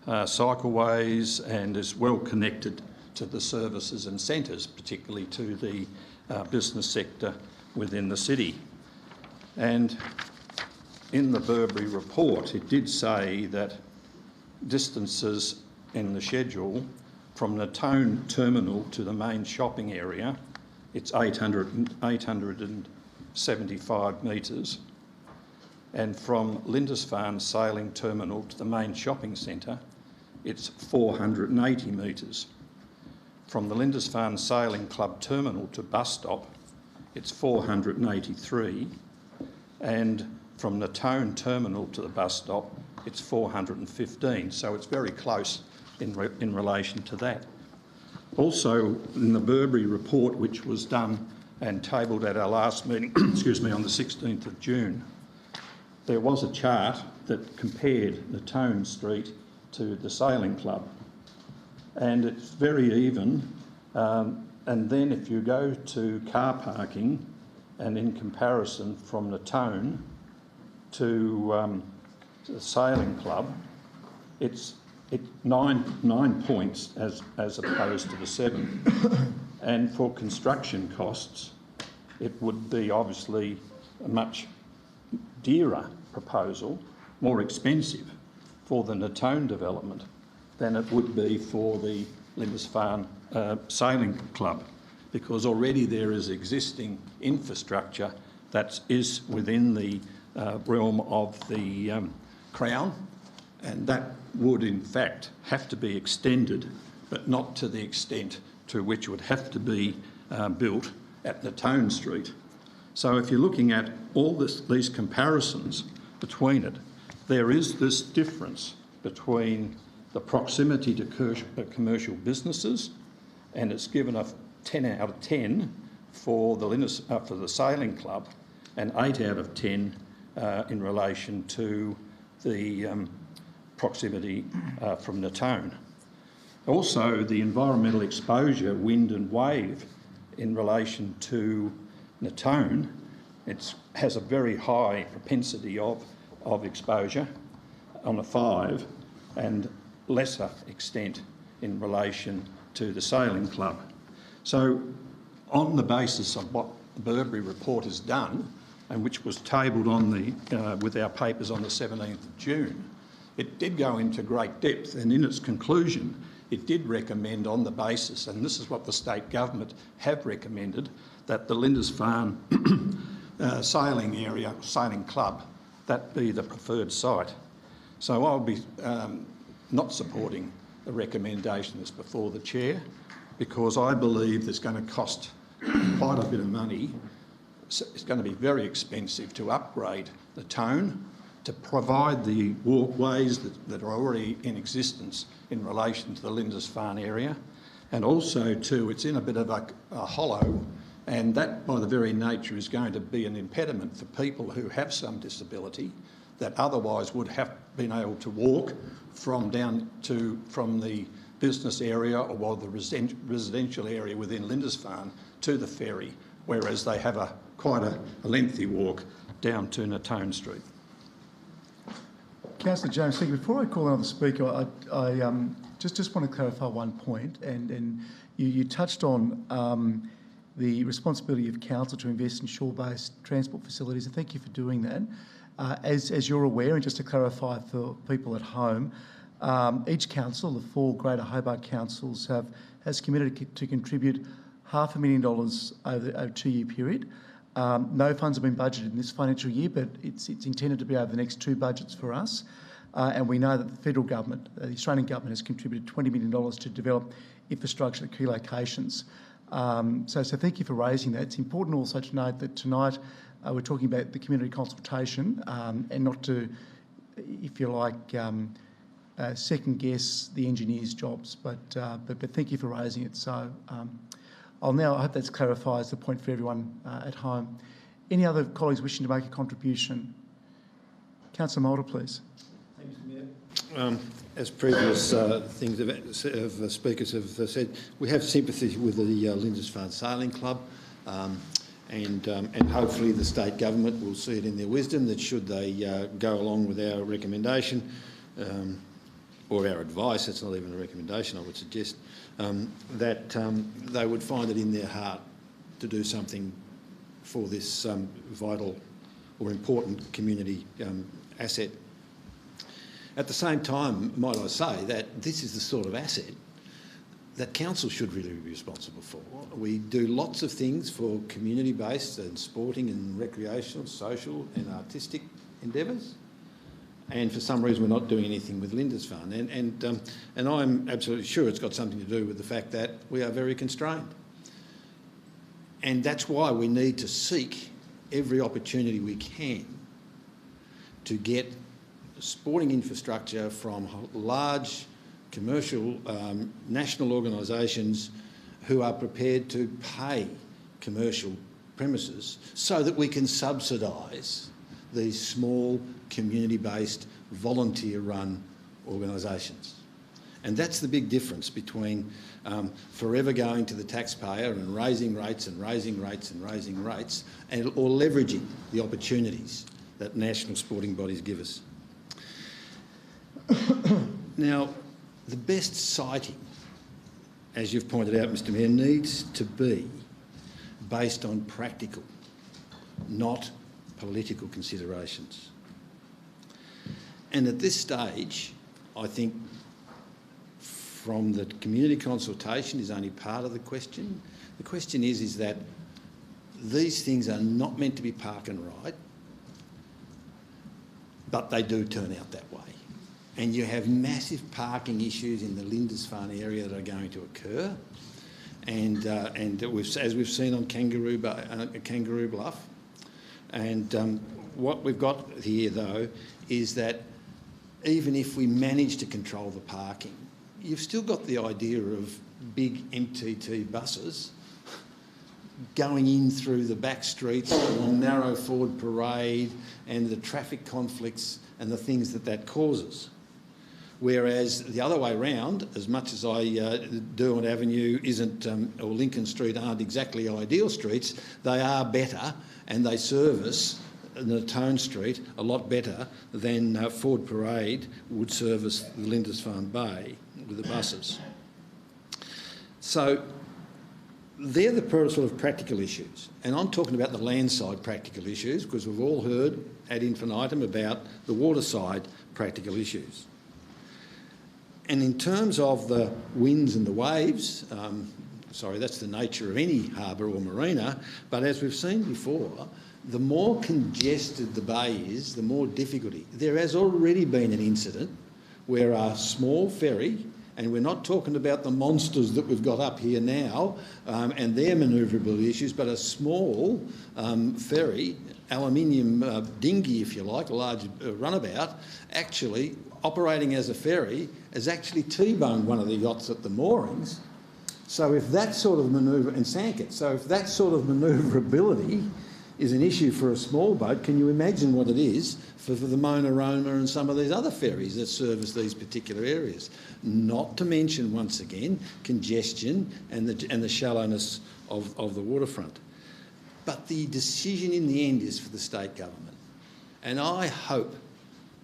cycleways, and is well connected to the services and centres, particularly to the business sector within the city. And in the Burberry report, it did say that distances in the schedule from the Natone terminal to the main shopping area, it's 875 metres, and from Lindisfarne sailing terminal to the main shopping centre, it's 480 metres. From the Lindisfarne Sailing Club terminal to bus stop, it's 483, and from Natone terminal to the bus stop, it's 415. So it's very close in relation to that. Also, in the Burberry report, which was done and tabled at our last meeting, excuse me, on the 16th of June, there was a chart that compared Natone Street to the Sailing Club. And it's very even. And then if you go to car parking, and in comparison from Natone to the Sailing Club, it's 9 points as opposed to the 7. And for construction costs, it would be obviously a much dearer proposal, more expensive for the Natone development than it would be for the Lindisfarne Sailing Club, because already there is existing infrastructure that is within the realm of the Crown, and that would in fact have to be extended, but not to the extent to which it would have to be built at Natone Street. So if you're looking at all these comparisons between it, there is this difference between the proximity to commercial businesses, and it's given a 10 out of 10 for the Sailing Club, and 8 out of 10 in relation to the proximity from Natone. Also, the environmental exposure, wind and wave, in relation to Natone, It has a very high propensity of exposure on a 5 and lesser extent in relation to the sailing club. So on the basis of what the Burberry report has done, and which was tabled on with our papers on the 17th of June, it did go into great depth, and in its conclusion it did recommend on the basis, and this is what the state government have recommended, that the Lindisfarne sailing area, sailing club, that be the preferred site. So I'll be not supporting the recommendation that's before the chair, because I believe it's going to cost quite a bit of money. It's going to be very expensive to upgrade the tone, to provide the walkways that are already in existence in relation to the Lindisfarne area, and also too, it's in a bit of a hollow, and that by the very nature is going to be an impediment for people who have some disability that otherwise would have been able to walk from the business area or the residential area within Lindisfarne to the ferry, whereas they have quite a lengthy walk down to Natone Street. Councillor James, before I call another speaker, I just want to clarify one point, and you touched on the responsibility of council to invest in shore-based transport facilities, and thank you for doing that. As you're aware, and just to clarify for people at home, each council, the 4 Greater Hobart councils, has committed to contribute $500,000 over a 2-year period. No funds have been budgeted in this financial year, but it's intended to be over the next 2 budgets for us. And we know that the federal government, the Australian government, has contributed $20 million to develop infrastructure at key locations. So thank you for raising that. It's important also to note that tonight we're talking about the community consultation and not to, if you like, second guess the engineers' jobs. But thank you for raising it. So I hope that clarifies the point for everyone at home. Any other colleagues wishing to make a contribution? Councillor Mulder, please. Thank you, Mr. Mayor. As previous speakers have said, we have sympathy with the Lindisfarne Sailing Club, and hopefully the state government will see it in their wisdom that should they go along with our recommendation, or our advice, it's not even a recommendation, I would suggest, that they would find it in their heart to do something for this vital or important community asset. At the same time, might I say that this is the sort of asset that council should really be responsible for. We do lots of things for community-based and sporting and recreational, social and artistic endeavours, and for some reason we're not doing anything with Lindisfarne. And I'm absolutely sure it's got something to do with the fact that we are very constrained. And that's why we need to seek every opportunity we can to get sporting infrastructure from large commercial national organisations who are prepared to pay commercial premises so that we can subsidise these small community-based volunteer-run organisations. And that's the big difference between forever going to the taxpayer and raising rates and raising rates and raising rates, or leveraging the opportunities that national sporting bodies give us. Now, the best siting, as you've pointed out, Mr. Mayor, needs to be based on practical, not political considerations. And at this stage, I think from the community consultation is only part of the question. The question is that these things are not meant to be park and ride, but they do turn out that way. And you have massive parking issues in the Lindisfarne area that are going to occur, and as we've seen on Kangaroo Bluff. And what we've got here, though, is that even if we manage to control the parking, you've still got the idea of big MTT buses going in through the back streets along narrow Ford Parade and the traffic conflicts and the things that causes. Whereas the other way round, as much as Derwent Avenue isn't, or Lincoln Street aren't exactly ideal streets, they are better and they service Natone Street a lot better than Ford Parade would service the Lindisfarne Bay with the buses. So they're the sort of practical issues. And I'm talking about the land side practical issues because we've all heard ad infinitum about the water side practical issues. And in terms of the winds and the waves, that's the nature of any harbour or marina, but as we've seen before, the more congested the bay is, the more difficulty. There has already been an incident where a small ferry, and we're not talking about the monsters that we've got up here now and their manoeuvrability issues, but a small ferry, aluminium dinghy, if you like, a large runabout, actually operating as a ferry, has actually T-boned one of the yachts at the moorings. So if that sort of manoeuvre, and sank it, so if that sort of manoeuvrability is an issue for a small boat, can you imagine what it is for the Mona Roma and some of these other ferries that service these particular areas? Not to mention, once again, congestion and the shallowness of the waterfront. But the decision in the end is for the state government. And I hope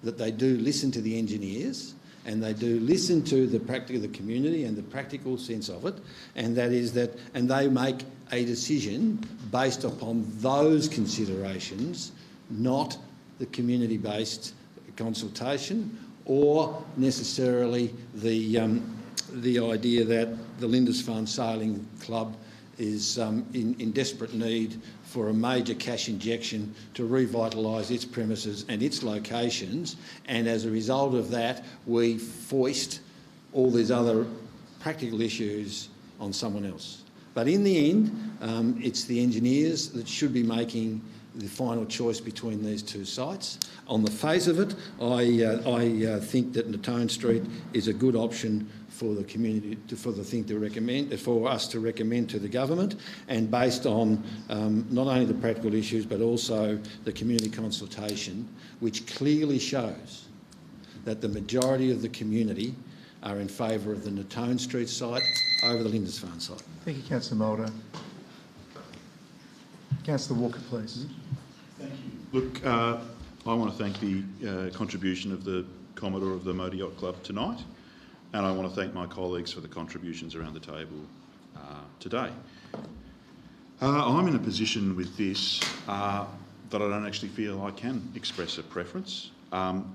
that they do listen to the engineers and they do listen to the community and the practical sense of it, and they make a decision based upon those considerations, not the community-based consultation or necessarily the idea that the Lindisfarne Sailing Club is in desperate need for a major cash injection to revitalise its premises and its locations, and as a result of that we foist all these other practical issues on someone else. But in the end, it's the engineers that should be making the final choice between these two sites. On the face of it, I think that Natone Street is a good option for the community, for us to recommend to the government, and based on not only the practical issues but also the community consultation, which clearly shows that the majority of the community are in favour of the Natone Street site over the Lindisfarne site. Thank you, Councillor Mulder. Councillor Walker, please. Thank you. Look, I want to thank the contribution of the Commodore of the Motor Yacht Club tonight, and I want to thank my colleagues for the contributions around the table today. I'm in a position with this that I don't actually feel I can express a preference. I'm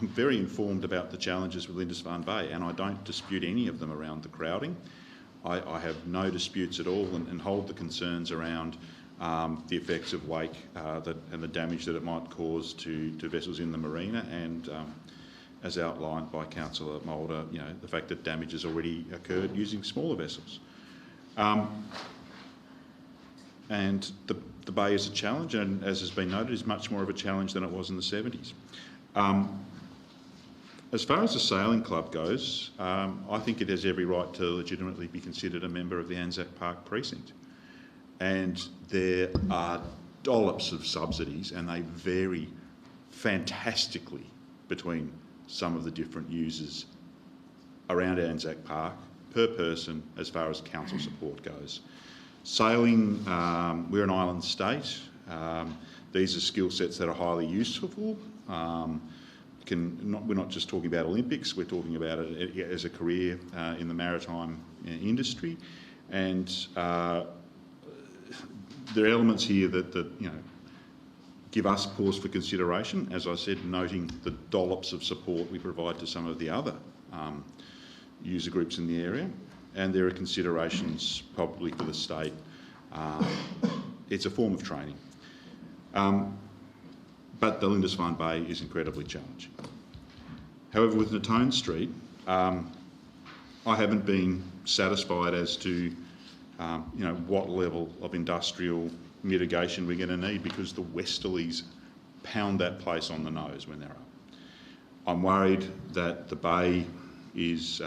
very informed about the challenges with Lindisfarne Bay, and I don't dispute any of them around the crowding. I have no disputes at all and hold the concerns around the effects of wake and the damage that it might cause to vessels in the marina, and as outlined by Councillor Mulder, the fact that damage has already occurred using smaller vessels. And the bay is a challenge, and as has been noted, is much more of a challenge than it was in the 70s. As far as the sailing club goes, I think it has every right to legitimately be considered a member of the Anzac Park precinct. And there are dollops of subsidies, and they vary fantastically between some of the different users around Anzac Park per person as far as council support goes. Sailing, we're an island state. These are skill sets that are highly useful. We're not just talking about Olympics, we're talking about it as a career in the maritime industry. And there are elements here that give us pause for consideration, as I said, noting the dollops of support we provide to some of the other user groups in the area, and there are considerations probably for the state. It's a form of training. But the Lindisfarne Bay is incredibly challenging. However, with Natone Street, I haven't been satisfied as to what level of industrial mitigation we're going to need, because the westerlies pound that place on the nose when they're up. I'm worried that the bay is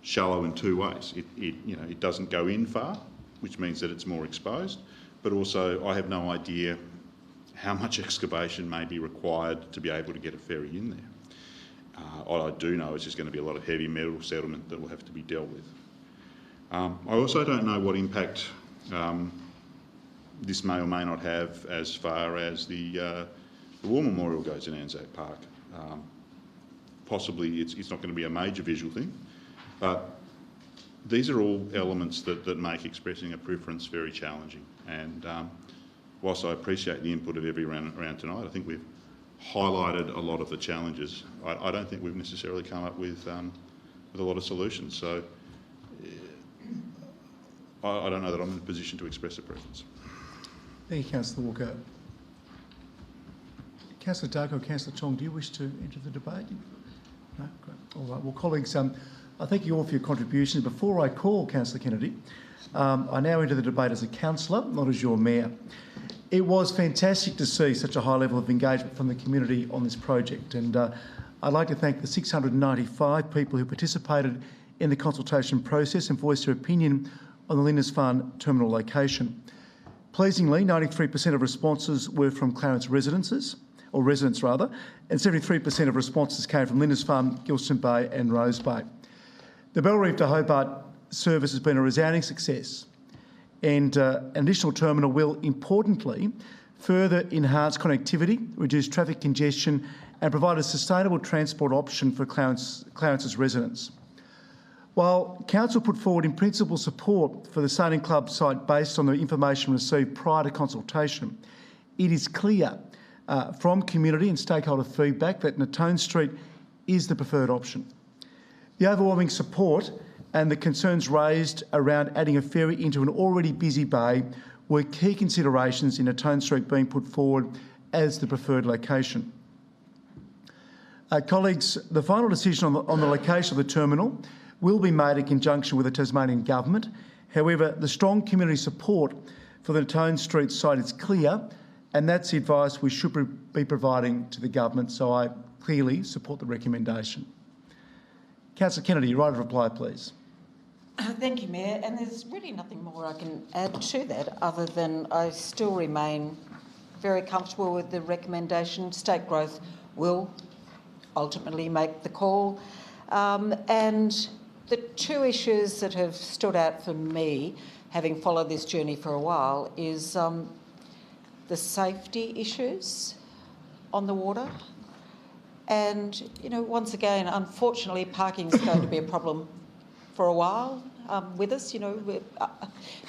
shallow in two ways. It doesn't go in far, which means that it's more exposed, but also I have no idea how much excavation may be required to be able to get a ferry in there. What I do know is there's going to be a lot of heavy metal settlement that will have to be dealt with. I also don't know what impact this may or may not have as far as the War Memorial goes in Anzac Park. Possibly it's not going to be a major visual thing, but these are all elements that make expressing a preference very challenging. And whilst I appreciate the input of everyone around tonight, I think we've highlighted a lot of the challenges. I don't think we've necessarily come up with a lot of solutions. So I don't know that I'm in a position to express a preference. Thank you, Councillor Walker. Councillor Darko, Councillor Chong, do you wish to enter the debate? No? Great. All right. Well, colleagues, I thank you all for your contributions. Before I call Councillor Kennedy, I now enter the debate as a councillor, not as your mayor. It was fantastic to see such a high level of engagement from the community on this project, and I'd like to thank the 695 people who participated in the consultation process and voiced their opinion on the Lindisfarne terminal location. Pleasingly, 93% of responses were from Clarence residents, and 73% of responses came from Lindisfarne, Gilston Bay and Rose Bay. The Bellreef to Hobart service has been a resounding success, and an additional terminal will, importantly, further enhance connectivity, reduce traffic congestion and provide a sustainable transport option for Clarence's residents. While Council put forward in principle support for the Sailing Club site based on the information received prior to consultation, it is clear from community and stakeholder feedback that Natone Street is the preferred option. The overwhelming support and the concerns raised around adding a ferry into an already busy bay were key considerations in Natone Street being put forward as the preferred location. Colleagues, the final decision on the location of the terminal will be made in conjunction with the Tasmanian Government. However, the strong community support for the Natone Street site is clear, and that's the advice we should be providing to the Government, so I clearly support the recommendation. Councillor Kennedy, your right of reply, please. Thank you, Mayor, and there's really nothing more I can add to that other than I still remain very comfortable with the recommendation. State growth will ultimately make the call. And the two issues that have stood out for me, having followed this journey for a while, is the safety issues on the water. And, you know, once again, unfortunately, parking is going to be a problem for a while with us. You know, it'd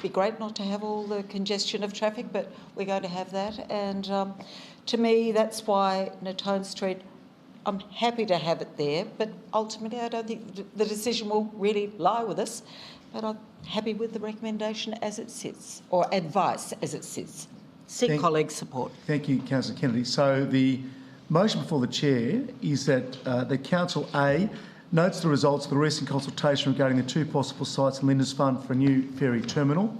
be great not to have all the congestion of traffic, but we're going to have that. And to me, that's why Natone Street, I'm happy to have it there, but ultimately I don't think the decision will really lie with us, but I'm happy with the recommendation as it sits, or advice as it sits. Seek colleague support. Thank you, Councillor Kennedy. So the motion before the Chair is that the Council A notes the results of the recent consultation regarding the two possible sites in Lindisfarne for a new ferry terminal.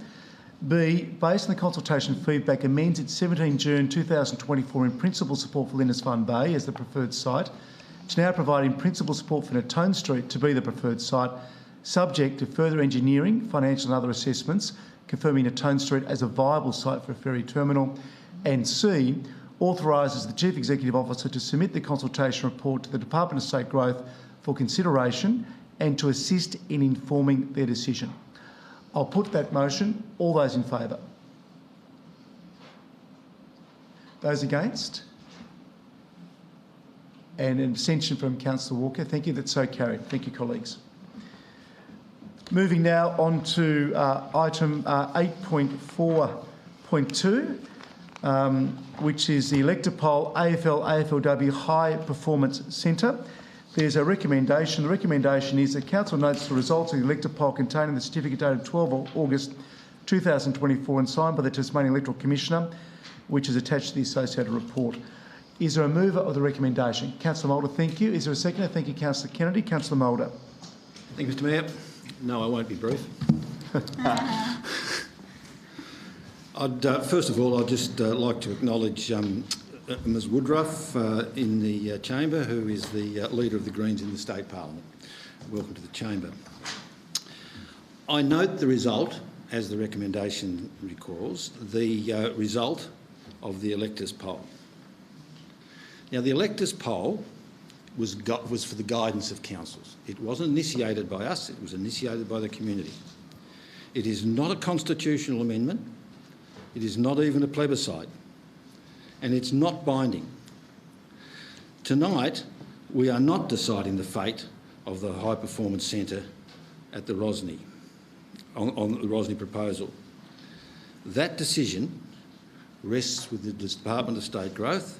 B, based on the consultation feedback, amends its 17 June 2024 in principle support for Lindisfarne Bay as the preferred site to now provide in principle support for Natone Street to be the preferred site, subject to further engineering, financial and other assessments, confirming Natone Street as a viable site for a ferry terminal. And C, authorises the Chief Executive Officer to submit the consultation report to the Department of State Growth for consideration and to assist in informing their decision. I'll put that motion. All those in favour? Those against? And an abstention from Councillor Walker. Thank you. That's so carried. Thank you, colleagues. Moving now on to item 8.4.2, which is the Elector Poll AFL-AFLW High Performance Centre. There's a recommendation. The recommendation is that Council notes the results of the elector poll contained in the certificate dated 12 August 2024 and signed by the Tasmanian Electoral Commissioner, which is attached to the associated report. Is there a mover of the recommendation? Councillor Mulder, thank you. Is there a seconder? Thank you, Councillor Kennedy. Councillor Mulder. Thank you, Mr Mayor. No, I won't be brief. First of all, I'd just like to acknowledge Ms Woodruff in the chamber, who is the Leader of the Greens in the State Parliament. Welcome to the chamber. I note the result, as the recommendation recalls, the result of the electors' poll. Now, the electors' poll was for the guidance of councils. It wasn't initiated by us, it was initiated by the community. It is not a constitutional amendment, it is not even a plebiscite, and it's not binding. Tonight, we are not deciding the fate of the High Performance Centre at the Rosny, on the Rosny proposal. That decision rests with the Department of State Growth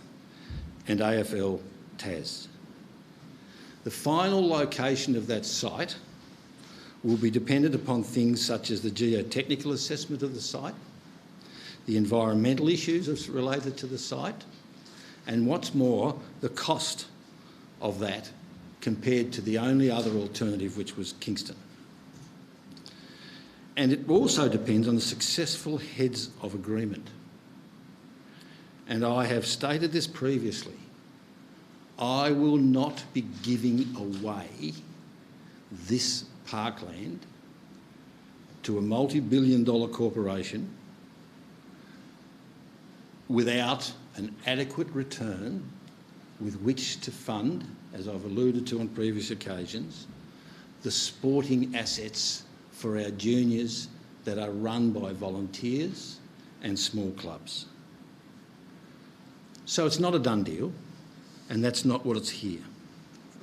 and AFL TAS. The final location of that site will be dependent upon things such as the geotechnical assessment of the site, the environmental issues related to the site, and what's more, the cost of that compared to the only other alternative, which was Kingston. And it also depends on the successful heads of agreement. And I have stated this previously. I will not be giving away this parkland to a multi-billion-dollar corporation without an adequate return with which to fund, as I've alluded to on previous occasions, the sporting assets for our juniors that are run by volunteers and small clubs. So it's not a done deal, and that's not what it's here.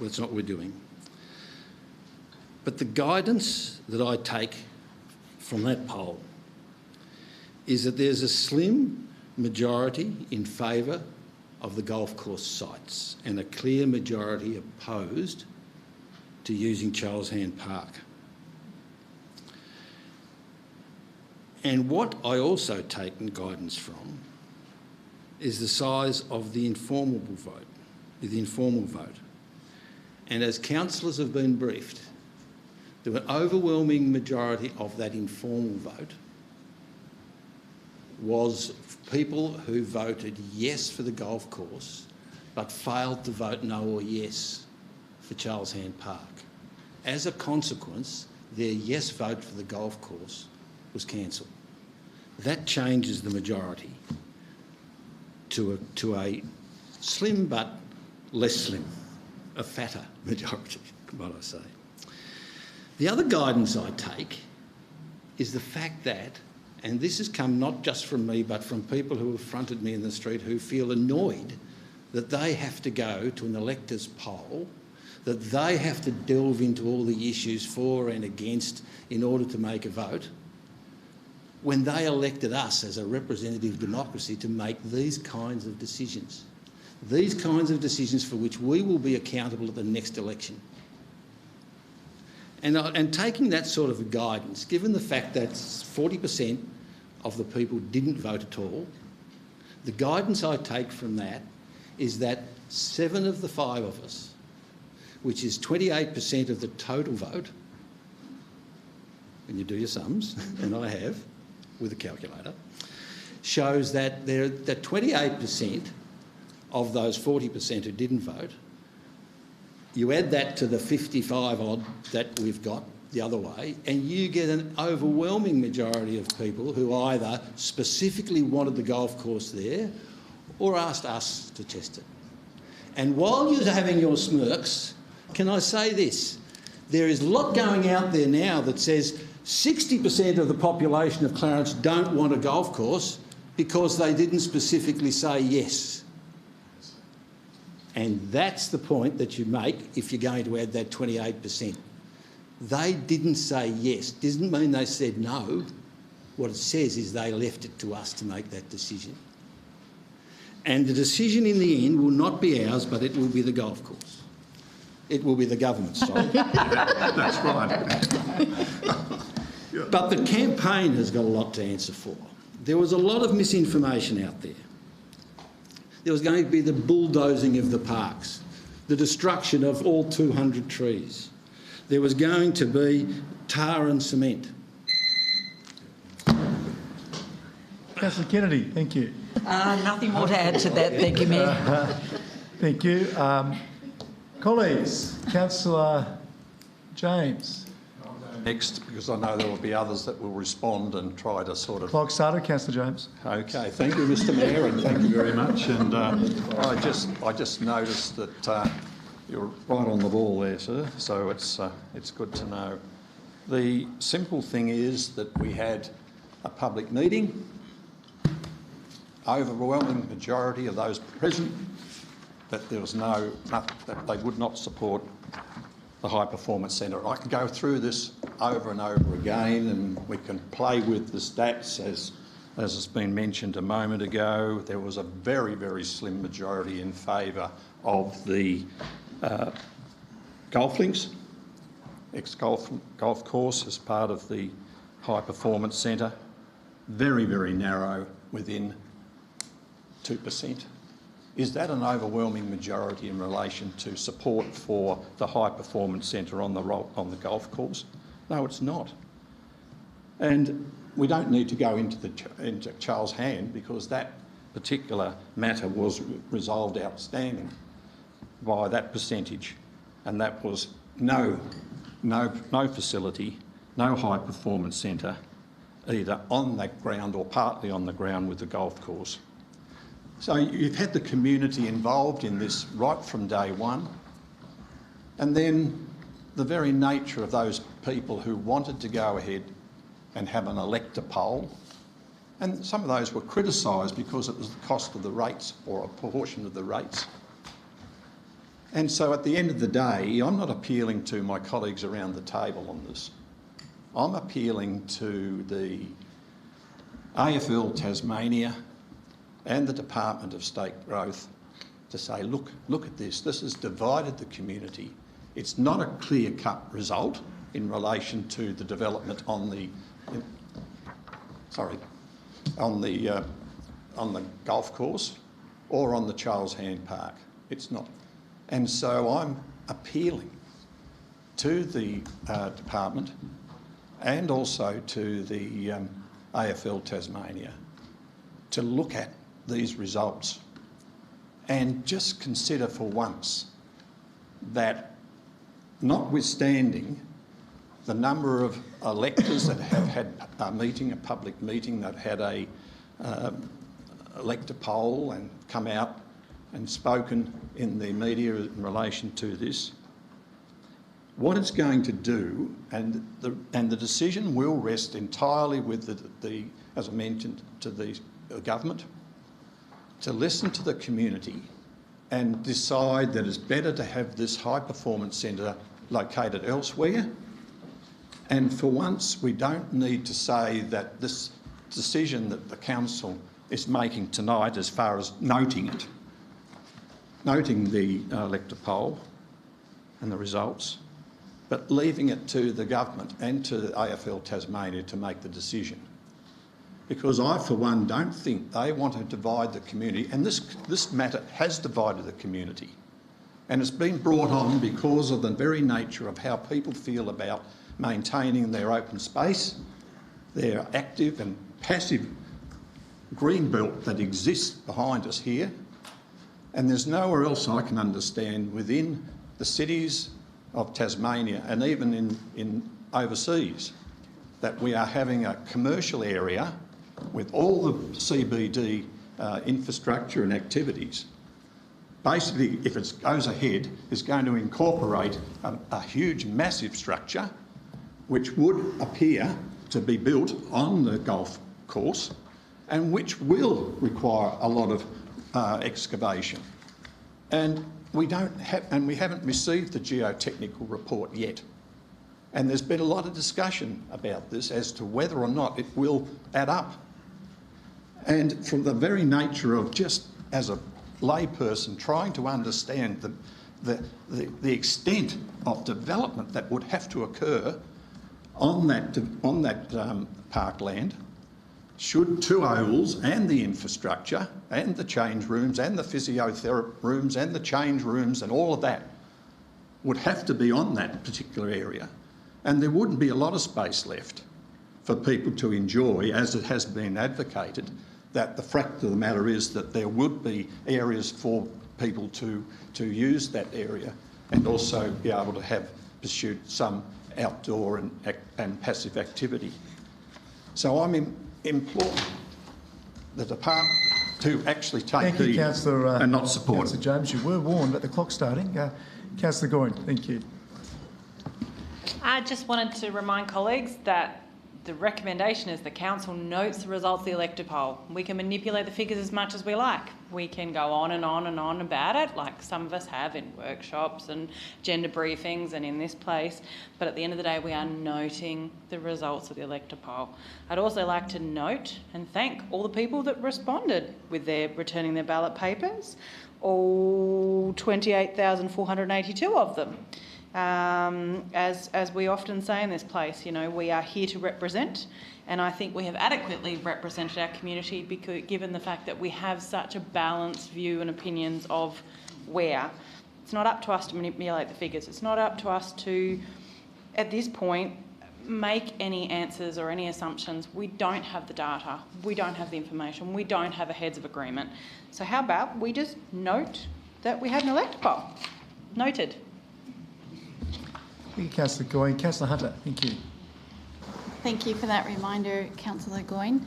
That's not what we're doing. But the guidance that I take from that poll is that there's a slim majority in favour of the golf course sites and a clear majority opposed to using Charles Hand Park. And what I also take guidance from is the size of the informal vote. And as councillors have been briefed, there were an overwhelming majority of that informal vote was people who voted yes for the golf course but failed to vote no or yes for Charles Hand Park. As a consequence, their yes vote for the golf course was cancelled. That changes the majority to a slim but less slim, a fatter majority, might I say. The other guidance I take is the fact that, and this has come not just from me but from people who have fronted me in the street who feel annoyed that they have to go to an electors poll, that they have to delve into all the issues for and against in order to make a vote, when they elected us as a representative democracy to make these kinds of decisions. These kinds of decisions for which we will be accountable at the next election. And taking that sort of guidance, given the fact that 40% of the people didn't vote at all, the guidance I take from that is that 7 of the 5 of us, which is 28% of the total vote, when you do your sums, and I have, with a calculator, shows that that 28% of those 40% who didn't vote, you add that to the 55 odd that we've got the other way, and you get an overwhelming majority of people who either specifically wanted the golf course there or asked us to test it. And while you're having your smirks, can I say this? There is a lot going out there now that says 60% of the population of Clarence don't want a golf course because they didn't specifically say yes. And that's the point that you make if you're going to add that 28%. They didn't say yes. Doesn't mean they said no. What it says is they left it to us to make that decision. And the decision in the end will not be ours, but it will be the golf course. It will be the government's, sorry. That's right. But the campaign has got a lot to answer for. There was a lot of misinformation out there. There was going to be the bulldozing of the parks, the destruction of all 200 trees. There was going to be tar and cement. Councillor Kennedy, thank you. Nothing more to add to that, thank you, Mayor. Thank you. Colleagues, Councillor James. Next, because I know there will be others that will respond and try to sort of... Clock started, Councillor James. Okay, thank you, Mr Mayor, and thank you very much. And I just noticed that You're right on the ball there, sir, so it's good to know. The simple thing is that we had a public meeting. Overwhelming majority of those present that there was that they would not support the High Performance Centre. I can go through this over and over again, and we can play with the stats as has been mentioned a moment ago. There was a very, very slim majority in favour of the golf links, ex-golf course as part of the High Performance Centre. Very, very narrow within 2%. Is that an overwhelming majority in relation to support for the High Performance Centre on the golf course? No, it's not. And we don't need to go into Charles Hand, because that particular matter was resolved outstanding by that percentage, and that was no facility, no High Performance Centre, either on that ground or partly on the ground with the golf course. So you've had the community involved in this right from day one, and then the very nature of those people who wanted to go ahead and have an elector poll, and some of those were criticised because it was the cost of the rates or a portion of the rates. And so at the end of the day, I'm not appealing to my colleagues around the table on this. I'm appealing to the AFL Tasmania and the Department of State Growth to say, look at this. This has divided the community. It's not a clear-cut result in relation to the development on the golf course or on the Charles Hand Park. It's not. And so I'm appealing to the department and also to the AFL Tasmania to look at these results and just consider for once that, notwithstanding the number of electors that have had a public meeting, that had a elector poll and come out and spoken in the media in relation to this, what it's going to do, and the decision will rest entirely with the as I mentioned, to the government, to listen to the community and decide that it's better to have this High Performance Centre located elsewhere. And for once, we don't need to say that this decision that the council is making tonight, as far as noting the elector poll and the results, but leaving it to the government and to AFL Tasmania to make the decision. Because I, for one, don't think they want to divide the community, and this matter has divided the community. And it's been brought on because of the very nature of how people feel about maintaining their open space, their active and passive green belt that exists behind us here. And there's nowhere else I can understand within the cities of Tasmania and even in overseas that we are having a commercial area with all the CBD infrastructure and activities. Basically, if it goes ahead, is going to incorporate a huge, massive structure which would appear to be built on the golf course and which will require a lot of excavation. And we haven't received the geotechnical report yet. And there's been a lot of discussion about this as to whether or not it will add up. And from the very nature of just as a layperson trying to understand the extent of development that would have to occur on that parkland, should two ovals and the infrastructure and the change rooms and the physiotherapy rooms and the change rooms and all of that would have to be on that particular area. And there wouldn't be a lot of space left for people to enjoy, as it has been advocated, that the fact of the matter is that there would be areas for people to use that area and also be able to have pursued some outdoor and passive activity. So I'm imploring the department to actually take Thank you, heed Councillor, and not support Councillor James. You were warned about the clock starting. Councillor Goyne, thank you. I just wanted to remind colleagues that the recommendation is the council notes the results of the elector poll. We can manipulate the figures as much as we like. We can go on and on and on about it, like some of us have in workshops and gender briefings and in this place. But at the end of the day, we are noting the results of the elector poll. I'd also like to note and thank all the people that responded with their returning their ballot papers, all 28,482 of them. As we often say in this place, you know, we are here to represent, and I think we have adequately represented our community because, given the fact that we have such a balanced view and opinions of where. It's not up to us to manipulate the figures. It's not up to us to, at this point, make any answers or any assumptions. We don't have the data. We don't have the information. We don't have a heads of agreement. So how about we just note that we had an elector poll? Noted. Thank you, Councillor Goyne. Councillor Hunter, thank you. Thank you for that reminder, Councillor Goyne.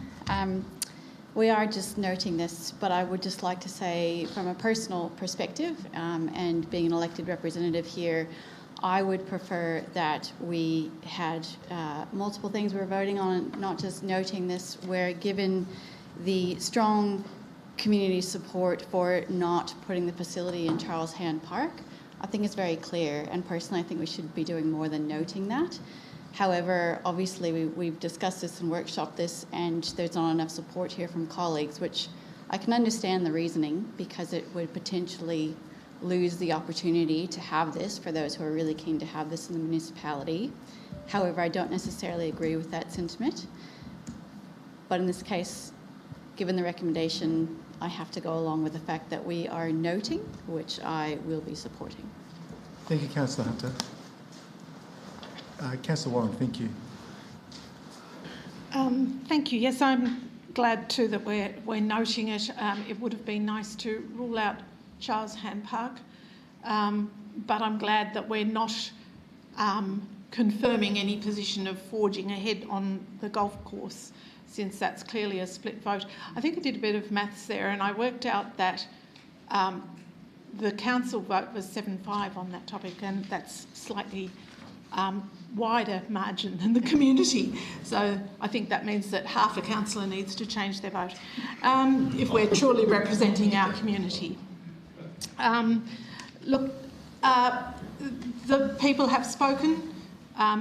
We are just noting this, but I would just like to say from a personal perspective, and being an elected representative here, I would prefer that we had multiple things we were voting on, not just noting this, where given the strong community support for not putting the facility in Charles Hand Park, I think it's very clear, and personally I think we should be doing more than noting that. However, obviously we've discussed this and workshopped this, and there's not enough support here from colleagues, which I can understand the reasoning, because it would potentially lose the opportunity to have this for those who are really keen to have this in the municipality. However, I don't necessarily agree with that sentiment. But in this case, given the recommendation, I have to go along with the fact that we are noting, which I will be supporting. Thank you, Councillor Hunter. Councillor Warren, thank you. Thank you. Yes, I'm glad too that we're noting it. It would have been nice to rule out Charles Hand Park, but I'm glad that we're not confirming any position of forging ahead on the golf course, since that's clearly a split vote. I think I did a bit of maths there, and I worked out that the council vote was 7-5 on that topic, and that's slightly wider margin than the community. So I think that means that half a councillor needs to change their vote if we're truly representing our community. Look, the people have spoken.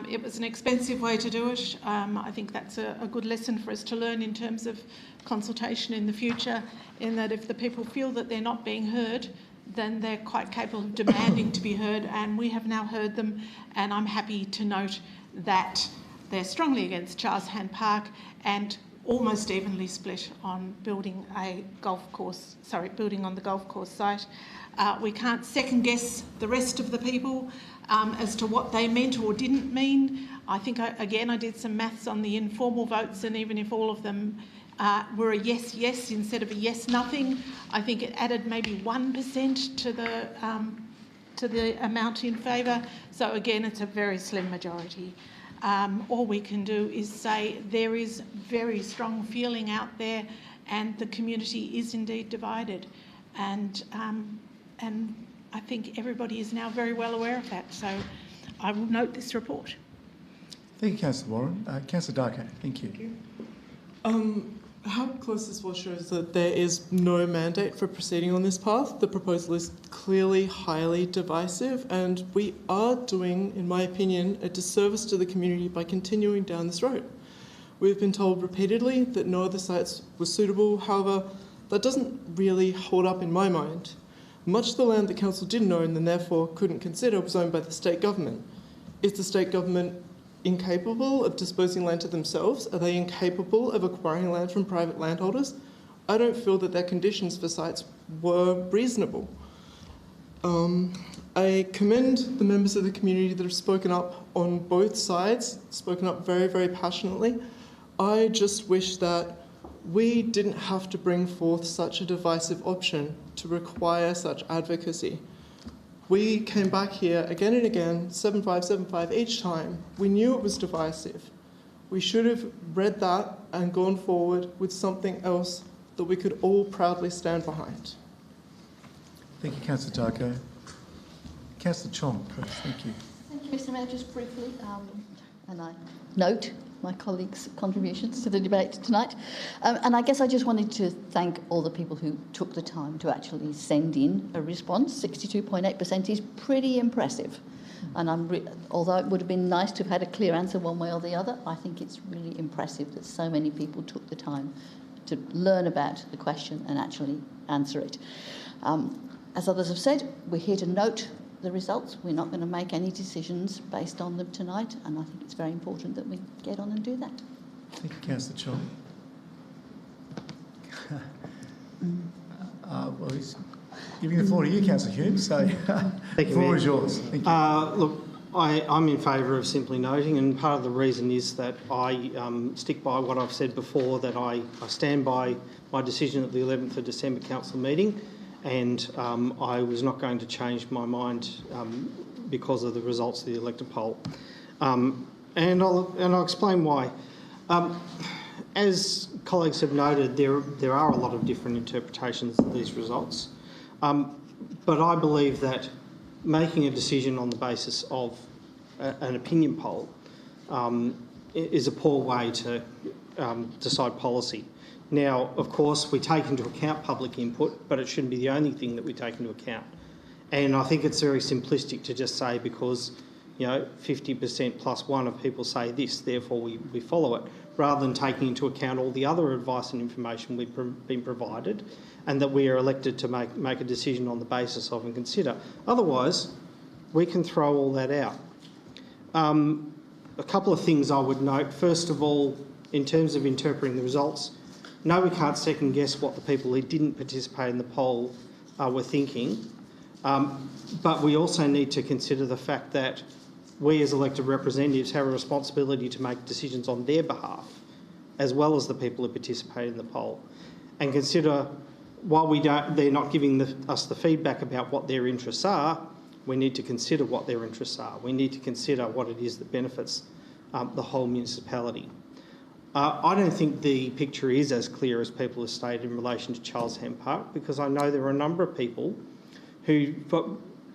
It was an expensive way to do it. I think that's a good lesson for us to learn in terms of consultation in the future, in that if the people feel that they're not being heard, then they're quite capable of demanding to be heard, and we have now heard them, and I'm happy to note that they're strongly against Charles Hand Park and almost evenly split on building a golf course, building on the golf course site. We can't second guess the rest of the people as to what they meant or didn't mean. I think, again, I did some maths on the informal votes, and even if all of them were a yes, yes instead of a yes, nothing, I think it added maybe 1% to the amount in favour. So again, it's a very slim majority. All we can do is say there is very strong feeling out there, and the community is indeed divided. And I think everybody is now very well aware of that. So I will note this report. Thank you, Councillor Warren. Councillor Darko, thank you. How close this was shows that there is no mandate for proceeding on this path. The proposal is clearly highly divisive, and we are doing, in my opinion, a disservice to the community by continuing down this road. We've been told repeatedly that no other sites were suitable. However, that doesn't really hold up in my mind. Much of the land the council didn't own and therefore couldn't consider was owned by the state government. Is the state government incapable of disposing land to themselves? Are they incapable of acquiring land from private landholders? I don't feel that their conditions for sites were reasonable. I commend the members of the community that have spoken up on both sides, spoken up very, very passionately. I just wish that we didn't have to bring forth such a divisive option to require such advocacy. We came back here again and again, 7-5, 7-5 each time. We knew it was divisive. We should have read that and gone forward with something else that we could all proudly stand behind. Thank you, Councillor Darko. Councillor Chong, please. Thank you. Thank you, Mr Mayor. Just briefly, and I note my colleagues' contributions to the debate tonight. And I guess I just wanted to thank all the people who took the time to actually send in a response. 62.8% is pretty impressive. And although it would have been nice to have had a clear answer one way or the other, I think it's really impressive that so many people took the time to learn about the question and actually answer it. As others have said, we're here to note the results. We're not going to make any decisions based on them tonight, and I think it's very important that we get on and do that. Thank you, Councillor Chong. Well, he's giving the floor to you, Councillor Hume, so the floor is yours. Thank you. Look, I'm in favour of simply noting, and part of the reason is that I stick by what I've said before, that I stand by my decision at the 11th of December council meeting, and I was not going to change my mind because of the results of the Elector poll. And I'll explain why. As colleagues have noted, there are a lot of different interpretations of these results. But I believe that making a decision on the basis of an opinion poll is a poor way to decide policy. Now, of course, we take into account public input, but it shouldn't be the only thing that we take into account. And I think it's very simplistic to just say because, 50% plus one of people say this, therefore we follow it, rather than taking into account all the other advice and information we've been provided and that we are elected to make a decision on the basis of and consider. Otherwise, we can throw all that out. A couple of things I would note. First of all, in terms of interpreting the results, no, we can't second guess what the people who didn't participate in the poll were thinking, but we also need to consider the fact that we as elected representatives have a responsibility to make decisions on their behalf, as well as the people who participate in the poll, and consider while they're not giving us the feedback about what their interests are, we need to consider what their interests are. We need to consider what it is that benefits the whole municipality. I don't think the picture is as clear as people have stated in relation to Charles Ham Park, because I know there are a number of people who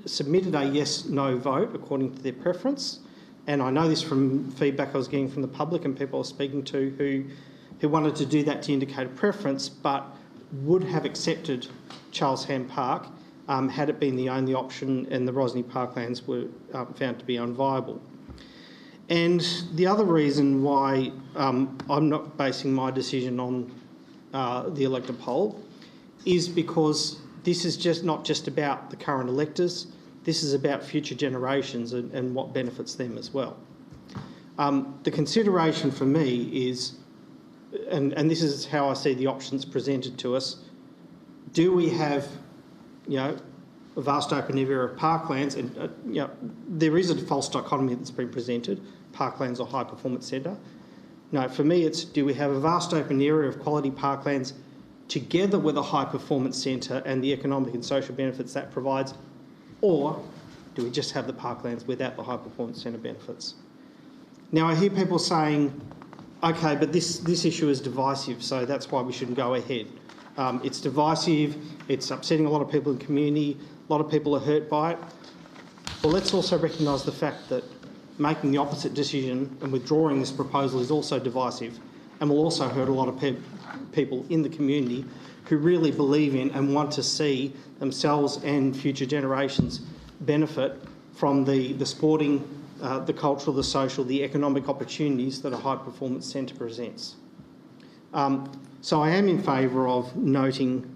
submitted a yes-no vote according to their preference, and I know this from feedback I was getting from the public and people I was speaking to who wanted to do that to indicate a preference, but would have accepted Charles Ham Park had it been the only option and the Rosny Parklands were found to be unviable. And the other reason why I'm not basing my decision on the elector poll is because this is just not just about the current electors, this is about future generations and what benefits them as well. The consideration for me is, and this is how I see the options presented to us, do we have, a vast open area of parklands, and there is a false dichotomy that's been presented, parklands or high performance centre. No, for me it's, do we have a vast open area of quality parklands together with a high performance centre and the economic and social benefits that provides, or do we just have the parklands without the high performance centre benefits? Now I hear people saying, okay, but this issue is divisive, so that's why we shouldn't go ahead. It's divisive, it's upsetting a lot of people in the community, a lot of people are hurt by it. Well, let's also recognise the fact that making the opposite decision and withdrawing this proposal is also divisive and will also hurt a lot of people in the community who really believe in and want to see themselves and future generations benefit from the sporting, the cultural, the social, the economic opportunities that a high performance centre presents. So I am in favour of noting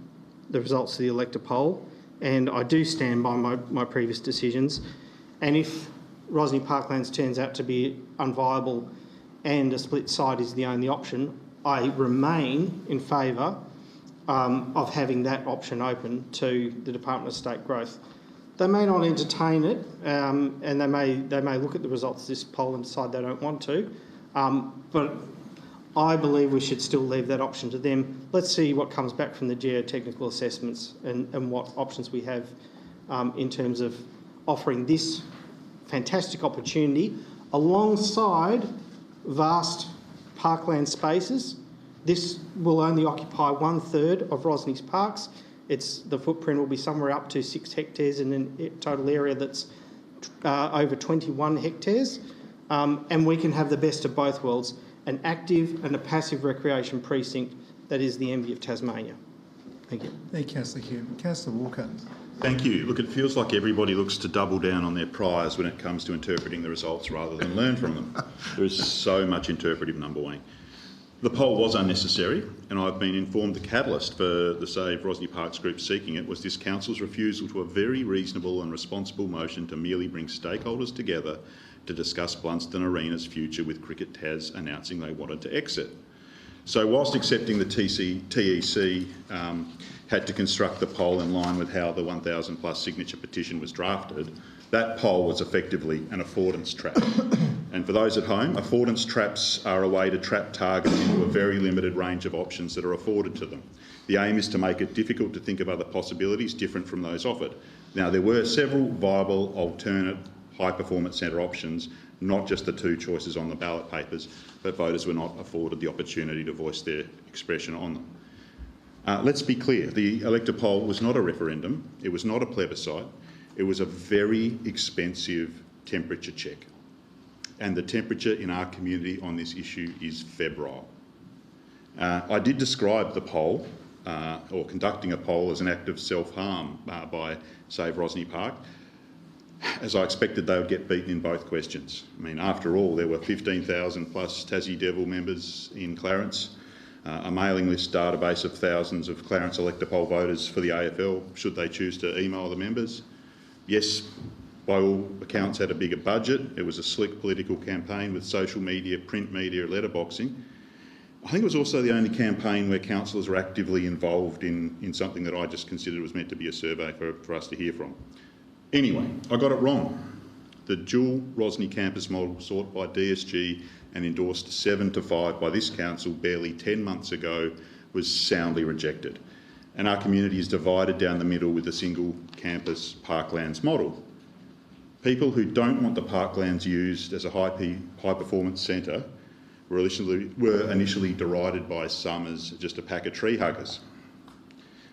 the results of the elector poll, and I do stand by my previous decisions. And if Rosny Parklands turns out to be unviable and a split site is the only option, I remain in favour of having that option open to the Department of State Growth. They may not entertain it, and they may look at the results of this poll and decide they don't want to, but I believe we should still leave that option to them. Let's see what comes back from the geotechnical assessments and what options we have in terms of offering this fantastic opportunity alongside vast parkland spaces This will only occupy 1/3 of Rosny's parks. The footprint will be somewhere up to 6 hectares in a total area that's over 21 hectares. And we can have the best of both worlds, an active and a passive recreation precinct that is the envy of Tasmania. Thank you. Thank you, Councillor Hume. Councillor Walker. Thank you. Look, it feels like everybody looks to double down on their priors when it comes to interpreting the results rather than learn from them. There is so much interpretive numbering. The poll was unnecessary, and I've been informed the catalyst for the Save Rosny Parks group seeking it was this council's refusal to a very reasonable and responsible motion to merely bring stakeholders together to discuss Blunston Arena's future, with Cricket Tas announcing they wanted to exit. So whilst accepting the TEC had to construct the poll in line with how the 1,000 plus signature petition was drafted, that poll was effectively an affordance trap. And for those at home, affordance traps are a way to trap targets into a very limited range of options that are afforded to them. The aim is to make it difficult to think of other possibilities different from those offered. Now, there were several viable alternate high-performance centre options, not just the 2 choices on the ballot papers, but voters were not afforded the opportunity to voice their expression on them. Let's be clear, the Elector poll was not a referendum, it was not a plebiscite, it was a very expensive temperature check. And the temperature in our community on this issue is febrile. I did describe the poll, or conducting a poll, as an act of self-harm by Save Rosny Park, as I expected they would get beaten in both questions. I mean, after all, there were 15,000 plus Tassie Devil members in Clarence, a mailing list database of thousands of Clarence Elector poll voters for the AFL, should they choose to email the members. Yes, by all accounts had a bigger budget. It was a slick political campaign with social media, print media, letterboxing. I think it was also the only campaign where councillors were actively involved in something that I just considered was meant to be a survey for us to hear from. Anyway, I got it wrong. The dual Rosny campus model sought by DSG and endorsed 7-5 by this council barely 10 months ago was soundly rejected. And our community is divided down the middle with a single campus parklands model. People who don't want the parklands used as a high performance centre were initially derided by some as just a pack of tree huggers.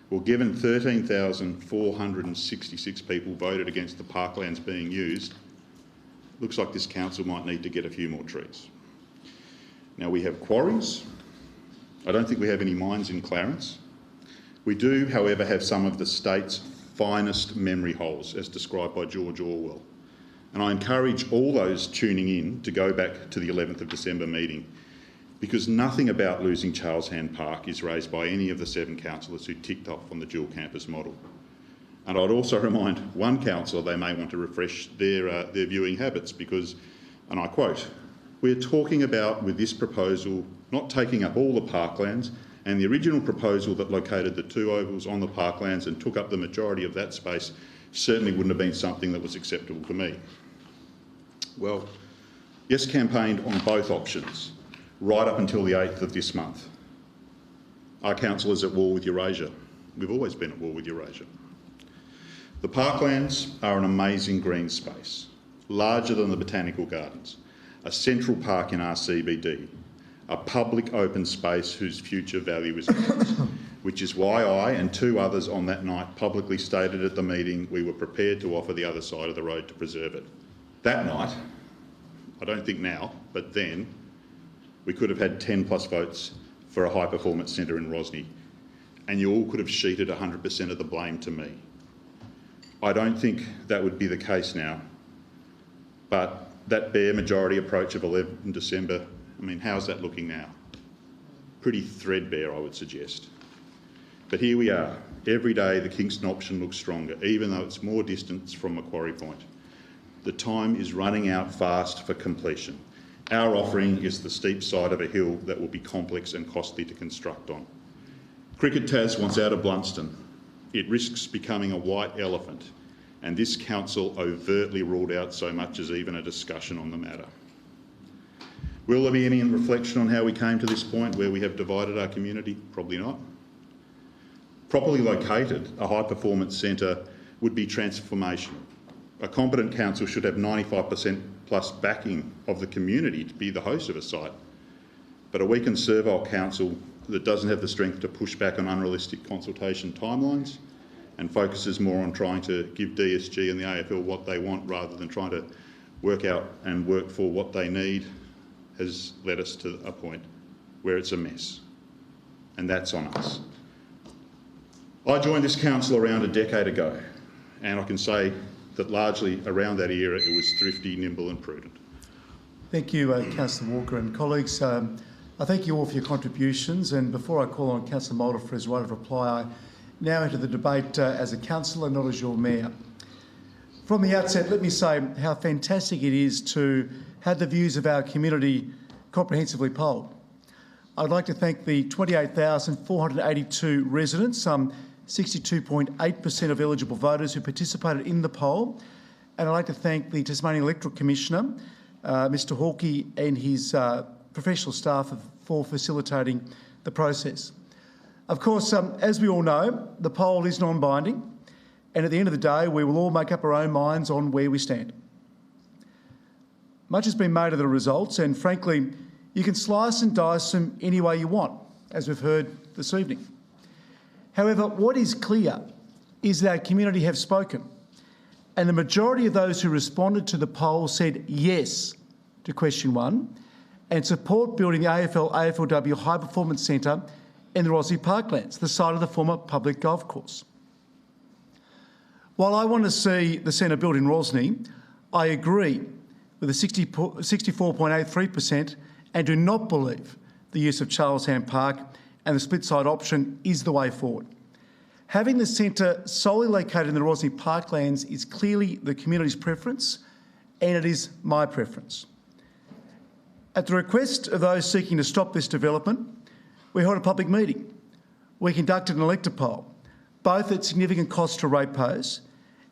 Well, given 13,466 people voted against the parklands being used, looks like this council might need to get a few more trees. Now, we have quarries. I don't think we have any mines in Clarence. We do, however, have some of the state's finest memory holes, as described by George Orwell. And I encourage all those tuning in to go back to the 11th of December meeting, because nothing about losing Charles Hand Park is raised by any of the 7 councillors who ticked off on the dual campus model. And I'd also remind one councillor they may want to refresh their viewing habits because, and I quote, "We're talking about, with this proposal, not taking up all the parklands, and the original proposal that located the 2 ovals on the parklands and took up the majority of that space certainly wouldn't have been something that was acceptable to me." Well, Yes campaigned on both options, right up until the 8th of this month. Our council is at war with Eurasia. We've always been at war with Eurasia. The parklands are an amazing green space, larger than the botanical gardens, a central park in our CBD, a public open space whose future value is immense, which is why I and 2 others on that night publicly stated at the meeting we were prepared to offer the other side of the road to preserve it. That night, I don't think now, but then, we could have had 10 plus votes for a high performance centre in Rosny, and you all could have sheeted 100% of the blame to me. I don't think that would be the case now, but that bare majority approach of 11 December, I mean, how's that looking now? Pretty threadbare, I would suggest. But here we are. Every day the Kingston option looks stronger, even though it's more distance from Macquarie Point. The time is running out fast for completion. Our offering is the steep side of a hill that will be complex and costly to construct on. Cricket Tas wants out of Blunston. It risks becoming a white elephant, and this council overtly ruled out so much as even a discussion on the matter. Will there be any reflection on how we came to this point where we have divided our community? Probably not. Properly located, a high-performance centre would be transformational. A competent council should have 95% plus backing of the community to be the host of a site. But a weak and servile council that doesn't have the strength to push back on unrealistic consultation timelines and focuses more on trying to give DSG and the AFL what they want rather than trying to work out and work for what they need, has led us to a point where it's a mess. And that's on us. I joined this council around a decade ago, and I can say that largely around that era it was thrifty, nimble and prudent. Thank you, Councillor Walker and colleagues. I thank you all for your contributions, and before I call on Councillor Moulder for his right of reply, I now enter the debate as a councillor, not as your mayor. From the outset, let me say how fantastic it is to have the views of our community comprehensively polled. I'd like to thank the 28,482 residents, some 62.8% of eligible voters who participated in the poll, and I'd like to thank the Tasmanian Electoral Commissioner, Mr Hawkey, and his professional staff for facilitating the process. Of course, as we all know, the poll is non-binding, and at the end of the day, we will all make up our own minds on where we stand. Much has been made of the results, and frankly, you can slice and dice them any way you want, as we've heard this evening. However, what is clear is that our community have spoken, and the majority of those who responded to the poll said yes to question 1 and support building the AFL-AFLW High Performance Centre in the Rosny Parklands, the site of the former public golf course. While I want to see the centre built in Rosny, I agree with the 64.83% and do not believe the use of Charlesham Park and the split-side option is the way forward. Having the centre solely located in the Rosny Parklands is clearly the community's preference, and it is my preference. At the request of those seeking to stop this development, we held a public meeting. We conducted an elector poll, both at significant cost to ratepayers,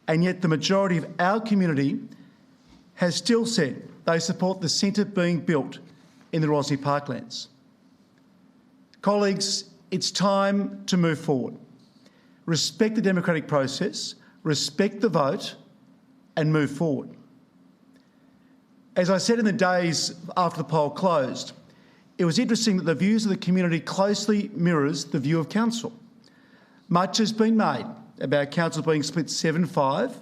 and yet the majority of our community has still said they support the centre being built in the Rosny Parklands. Colleagues, it's time to move forward. Respect the democratic process, respect the vote, and move forward. As I said in the days after the poll closed, it was interesting that the views of the community closely mirrors the view of council. Much has been made about council being split 7-5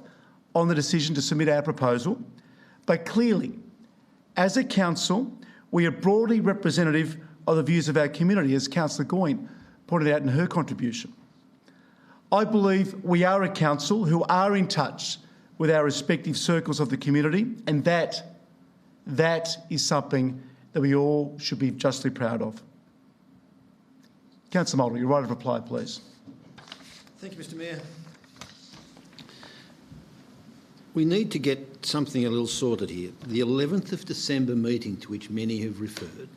on the decision to submit our proposal, but clearly, as a council, we are broadly representative of the views of our community, as Councillor Goyne pointed out in her contribution. I believe we are a council who are in touch with our respective circles of the community, and that is something that we all should be justly proud of. Councillor Moulder, your right of reply, please. Thank you, Mr Mayor. We need to get something a little sorted here. The 11th of December meeting to which many have referred,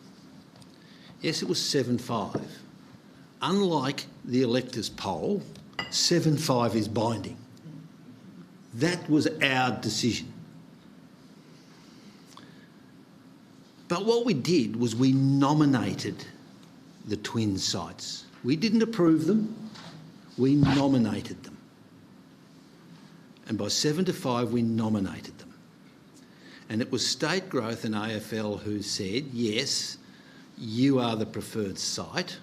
yes, it was 7-5. Unlike the electors' poll, 7-5 is binding. That was our decision. But what we did was we nominated the twin sites. We didn't approve them, we nominated them. And by 7-5, we nominated them. And it was State Growth and AFL who said, yes, you are the preferred site,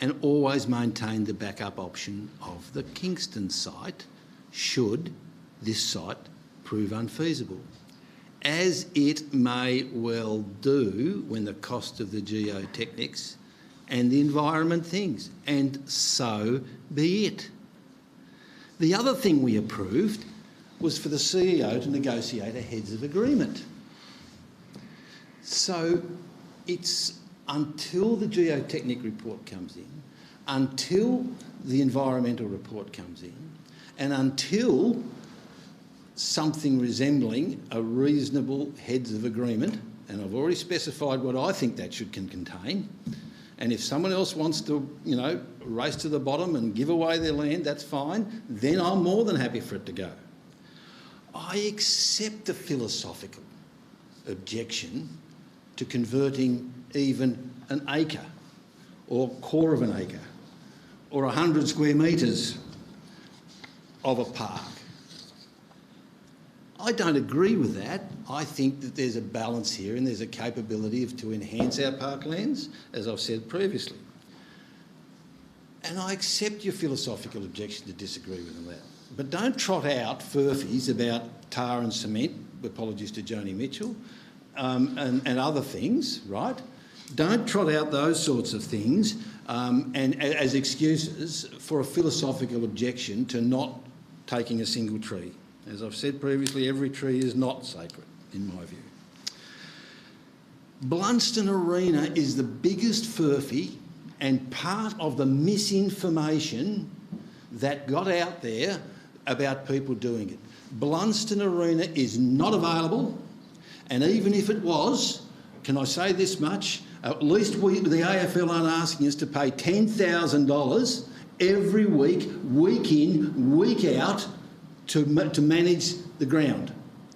and always maintained the backup option of the Kingston site should this site prove unfeasible, as it may well do when the cost of the geotechnics and the environment things, and so be it. The other thing we approved was for the CEO to negotiate a heads of agreement. So it's until the geotechnic report comes in, until the environmental report comes in, and until something resembling a reasonable heads of agreement, and I've already specified what I think that should contain, and if someone else wants to, race to the bottom and give away their land, that's fine, then I'm more than happy for it to go. I accept the philosophical objection to converting even an acre or quarter of an acre or 100 square metres of a park. I don't agree with that. I think that there's a balance here and there's a capability to enhance our parklands, as I've said previously. And I accept your philosophical objection to disagree with that. But don't trot out furphies about tar and cement, apologies to Joni Mitchell, and other things, right? Don't trot out those sorts of things and as excuses for a philosophical objection to not taking a single tree. As I've said previously, every tree is not sacred, in my view. Blunston Arena is the biggest furphy and part of the misinformation that got out there about people doing it. Blunston Arena is not available, and even if it was, can I say this much? At least the AFL aren't asking us to pay $10,000 every week, week in, week out, to manage the ground,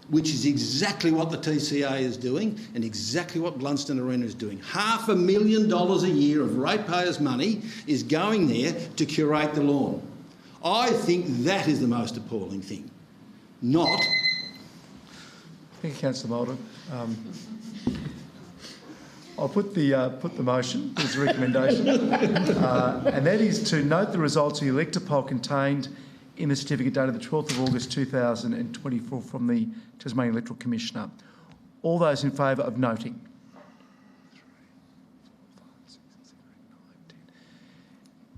which is exactly what the TCA is doing and exactly what Blunston Arena is doing. $500,000 a year of ratepayers' money is going there to curate the lawn. I think that is the most appalling thing, not... Thank you, Councillor Moulder. I'll put the motion as a recommendation, and that is to note the results of the elector poll contained in the certificate dated the 12th of August 2024 from the Tasmanian Electoral Commissioner. All those in favour of noting?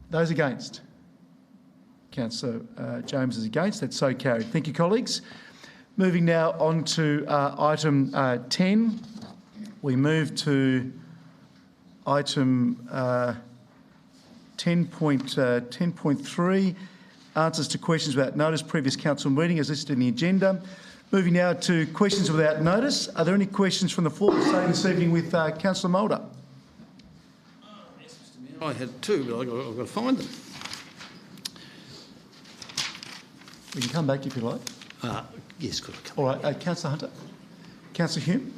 Those against? Councillor James is against. That's so carried. Thank you, colleagues. Moving now on to item 10. We move to item 10.3, answers to questions without notice, previous council meeting as listed in the agenda. Moving now to questions without notice. Are there any questions from the floor this evening with Councillor Moulder? Yes, Mr Mayor. I had two, but I've got to find them. We can come back if you like. Yes, could I come? All right, Councillor Hunter. Councillor Hume.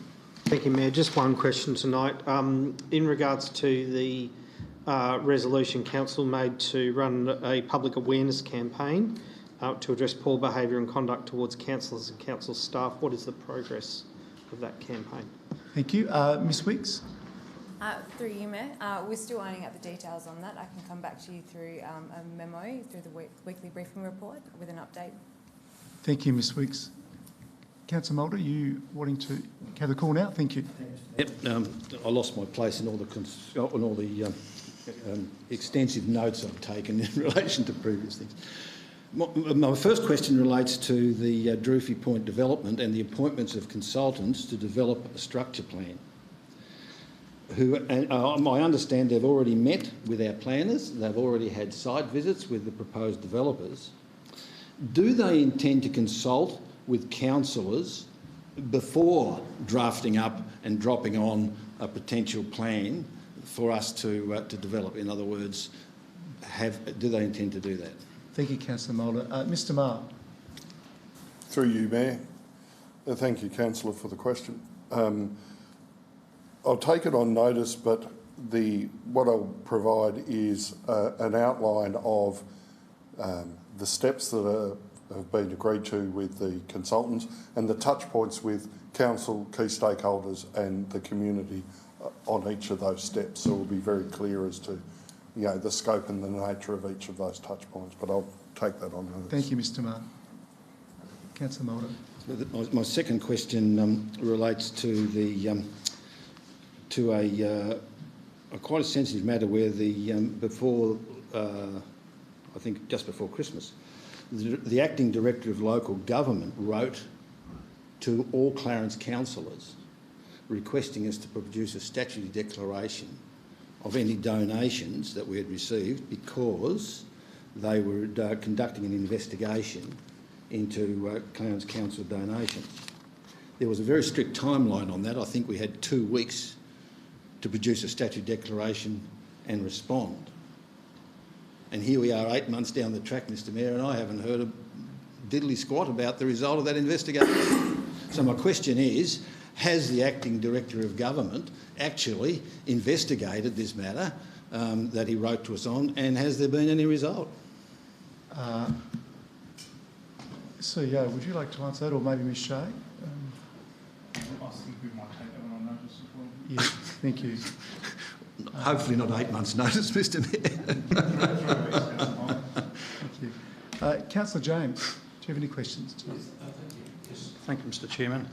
Thank you, Mayor. Just one question tonight. In regards to the resolution council made to run a public awareness campaign to address poor behaviour and conduct towards councillors and council staff, what is the progress of that campaign? Thank you. Ms Wicks. Through you, Mayor. We're still ironing out the details on that. I can come back to you through a memo, through the weekly briefing report with an update. Thank you, Ms Wicks. Councillor Moulder, you wanting to have the call now? Thank you. Yep, I lost my place in all the extensive notes I've taken in relation to previous things. My first question relates to the Droopy Point development and the appointments of consultants to develop a structure plan. I understand they've already met with our planners, they've already had site visits with the proposed developers. Do they intend to consult with councillors before drafting up and dropping on a potential plan for us to develop? In other words, do they intend to do that? Thank you, Councillor Moulder. Mr Marr. Through you, Mayor. Thank you, Councillor, for the question. I'll take it on notice, but what I'll provide is an outline of the steps that have been agreed to with the consultants and the touch points with council, key stakeholders and the community on each of those steps. So we'll be very clear as to the scope and the nature of each of those touch points, but I'll take that on notice. Thank you, Mr Marr. Councillor Moulder. My second question relates to a quite a sensitive matter where I think just before Christmas, the acting director of local government wrote to all Clarence councillors requesting us to produce a statutory declaration of any donations that we had received because they were conducting an investigation into Clarence Council donations. There was a very strict timeline on that. I think we had 2 weeks to produce a statutory declaration and respond. And here we are 8 months down the track, Mr Mayor, and I haven't heard a diddly squat about the result of that investigation. So my question is, has the acting director of government actually investigated this matter that he wrote to us on, and has there been any result? CEO, would you like to answer that, or maybe Ms Shea? I think we might take that one on notice as well. Yes, thank you. Hopefully not 8 months' notice, Mr Mayor. Thank you. Councillor James, do you have any questions? Thank you, Mr Chairman.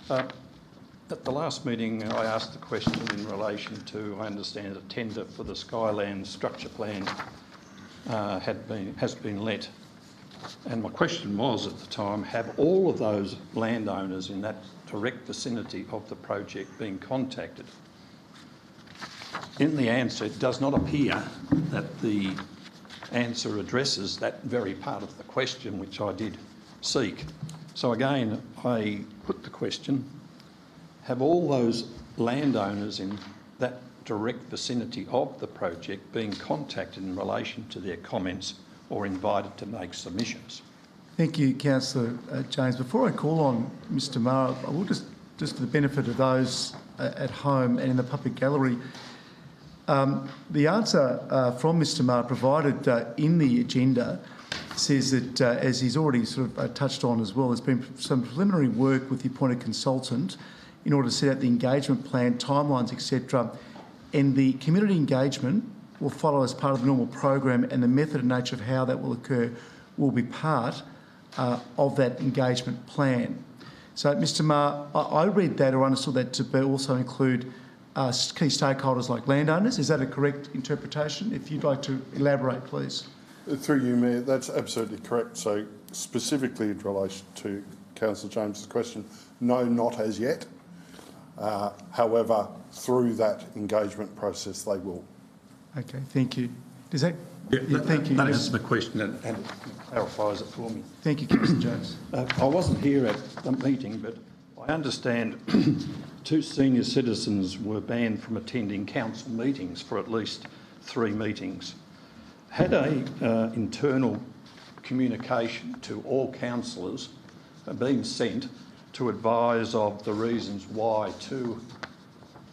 At the last meeting, I asked the question in relation to, I understand, a tender for the Skyland structure plan has been let. And my question was at the time, have all of those landowners in that direct vicinity of the project been contacted? In the answer, it does not appear that the answer addresses that very part of the question which I did seek. So again, I put the question, have all those landowners in that direct vicinity of the project been contacted in relation to their comments or invited to make submissions? Thank you, Councillor James. Before I call on Mr Maher, I will just for the benefit of those at home and in the public gallery, the answer from Mr Maher provided in the agenda says that, as he's already sort of touched on as well, there's been some preliminary work with the appointed consultant in order to set out the engagement plan, timelines, etc. And the community engagement will follow as part of the normal program, and the method and nature of how that will occur will be part of that engagement plan. So, Mr Maher, I read that or understood that to also include key stakeholders like landowners. Is that a correct interpretation? If you'd like to elaborate, please. Through you, Mayor, that's absolutely correct. So specifically in relation to Councillor James's question, no, not as yet. However, through that engagement process, they will. Okay, thank you. Does that? Thank you. That answers the question and clarifies it for me. Thank you, Councillor James. I wasn't here at the meeting, but I understand 2 senior citizens were banned from attending council meetings for at least 3 meetings. Had a internal communication to all councillors been sent to advise of the reasons why 2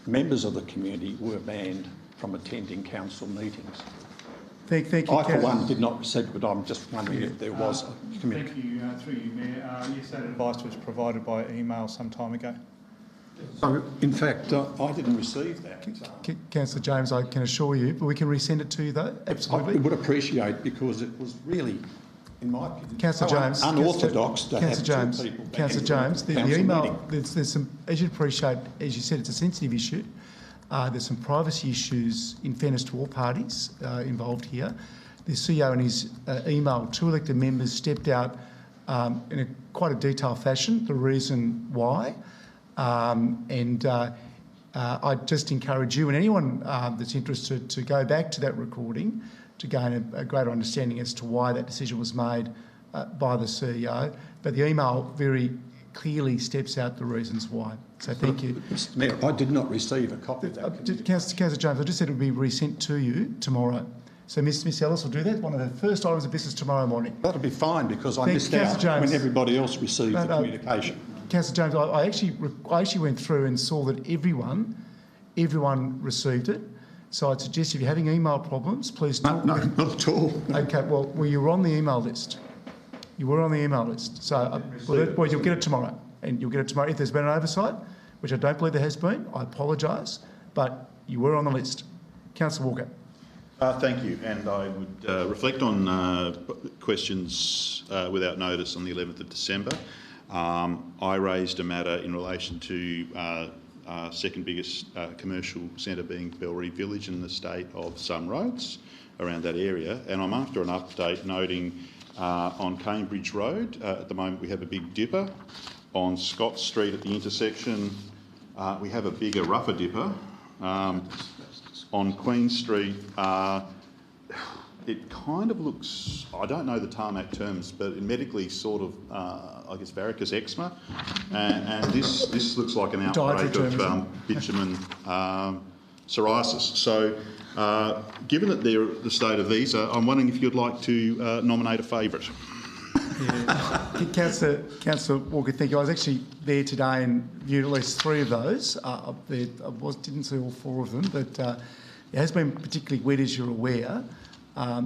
members of the community were banned from attending council meetings? Thank you, I, for one, did not receive, but I'm just wondering if there was a communication. Thank you, through you, Mayor. Yes, that advice was provided by email some time ago. So, in fact, I didn't receive that. Councillor James, I can assure you, but we can resend it to you though, absolutely. I would appreciate, because it was really, in my opinion, Councillor James, unorthodox to have 2 people. Councillor James, the email, there's some, as you'd appreciate, as you said, it's a sensitive issue. There's some privacy issues, in fairness to all parties involved here. The CEO in his email to elected members stepped out in quite a detailed fashion, the reason why. I just encourage you and anyone that's interested to go back to that recording to gain a greater understanding as to why that decision was made by the CEO. But the email very clearly steps out the reasons why. So thank you. Mr Mayor, I did not receive a copy of that. Councillor James, I just said it would be resent to you tomorrow. So Miss Ellis will do that, one of the first items of business tomorrow morning. That'll be fine, because I missed out when everybody else received the communication. Councillor James, I actually went through and saw that everyone received it. So I'd suggest if you're having email problems, please talk. No, not at all. Okay, well, you were on the email list. You were on the email list. So you'll get it tomorrow. And you'll get it tomorrow. If there's been an oversight, which I don't believe there has been, I apologise, but you were on the list. Councillor Walker. Thank you, and I would reflect on questions without notice on the 11th of December. I raised a matter in relation to second biggest commercial centre being Bellary Village in the state of some roads around that area, and I'm after an update noting on Cambridge Road, at the moment we have a big dipper. On Scott Street at the intersection, we have a bigger, rougher dipper. On Queen Street, it kind of looks, I don't know the tarmac terms, but medically sort of, I guess, varicose eczema. And this looks like an outbreak of bitumen psoriasis. So given that they're the state of these, I'm wondering if you'd like to nominate a favourite. Yeah. Councillor Walker, thank you. I was actually there today and viewed at least 3 of those. Didn't see all 4 of them, but it has been particularly wet, as you're aware.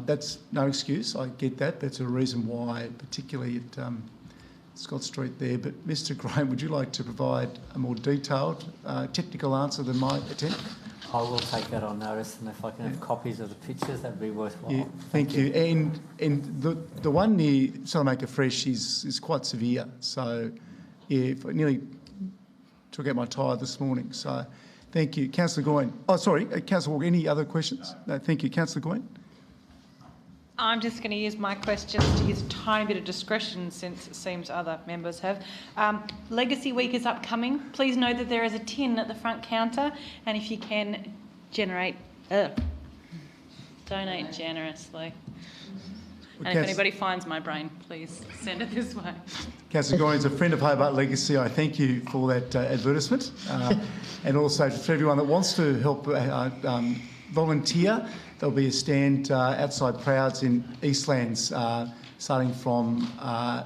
That's no excuse. I get that. That's a reason why, particularly Scott Street there. But Mr Graham, would you like to provide a more detailed technical answer than my attempt? I will take that on notice, and if I can have copies of the pictures, that'd be worthwhile. Yeah, thank you. And the one near Salamanca Fresh is quite severe. So, yeah, I nearly took out my tyre this morning. So, thank you. Councillor Goyne. Oh, sorry, Councillor Walker, any other questions? No, thank you. Councillor Goyne. I'm just going to use my questions to use a tiny bit of discretion since it seems other members have. Legacy Week is upcoming. Please note that there is a tin at the front counter, and if you can donate generously. And if anybody finds my brain, please send it this way. Councillor Goyne is a friend of Hobart Legacy. I thank you for that advertisement. And also for everyone that wants to help volunteer, there'll be a stand outside Prouds in Eastlands starting from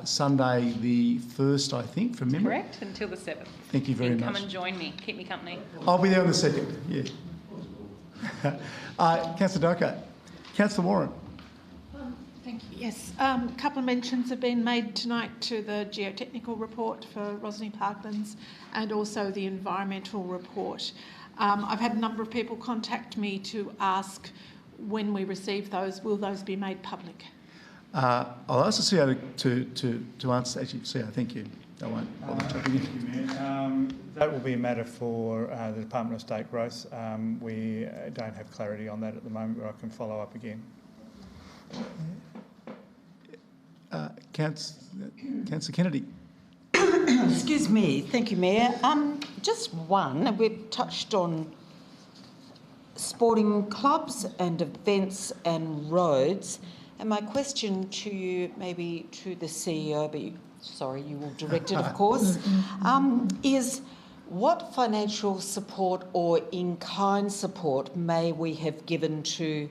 Sunday the 1st, I think, from memory. Correct, until the 7th. Thank you very much. Come and join me. Keep me company. I'll be there on the 2nd, yeah. Councillor Doko. Councillor Warren. Thank you. Yes, a couple of mentions have been made tonight to the geotechnical report for Rosny Parklands and also the environmental report. I've had a number of people contact me to ask when we receive those, will those be made public? I'll ask the CEO to answer. Actually, CEO, thank you. I won't bother jumping in. That will be a matter for the Department of State Growth. We don't have clarity on that at the moment, but I can follow up again. Councillor Kennedy. Excuse me. Thank you, Mayor. Just one. We've touched on sporting clubs and events and roads. And my question to you, maybe to the CEO, but you will direct it, of course, is what financial support or in-kind support may we have given to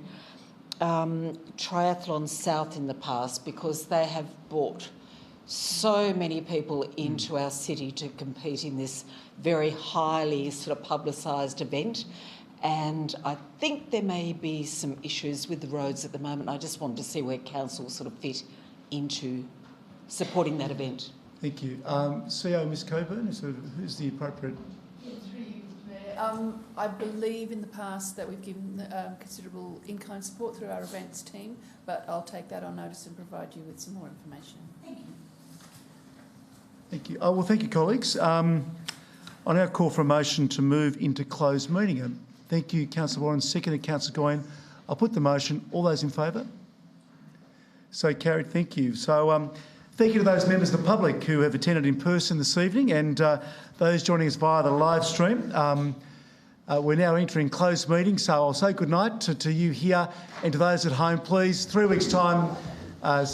Triathlon South in the past, because they have brought so many people into our city to compete in this very highly sort of publicised event. And I think there may be some issues with the roads at the moment. I just wanted to see where council sort of fit into supporting that event. Thank you. CEO, Ms Coburn, who's the appropriate... I believe in the past that we've given considerable in-kind support through our events team, but I'll take that on notice and provide you with some more information. Thank you. Thank you. Well, thank you, colleagues. I now call for a motion to move into closed meeting. Thank you, Councillor Warren. Seconded, Councillor Goyne. I'll put the motion. All those in favour? So carried. Thank you. So thank you to those members of the public who have attended in person this evening, and those joining us via the live stream. We're now entering closed meeting, so I'll say good night to you here, and to those at home, please, 3 weeks' time,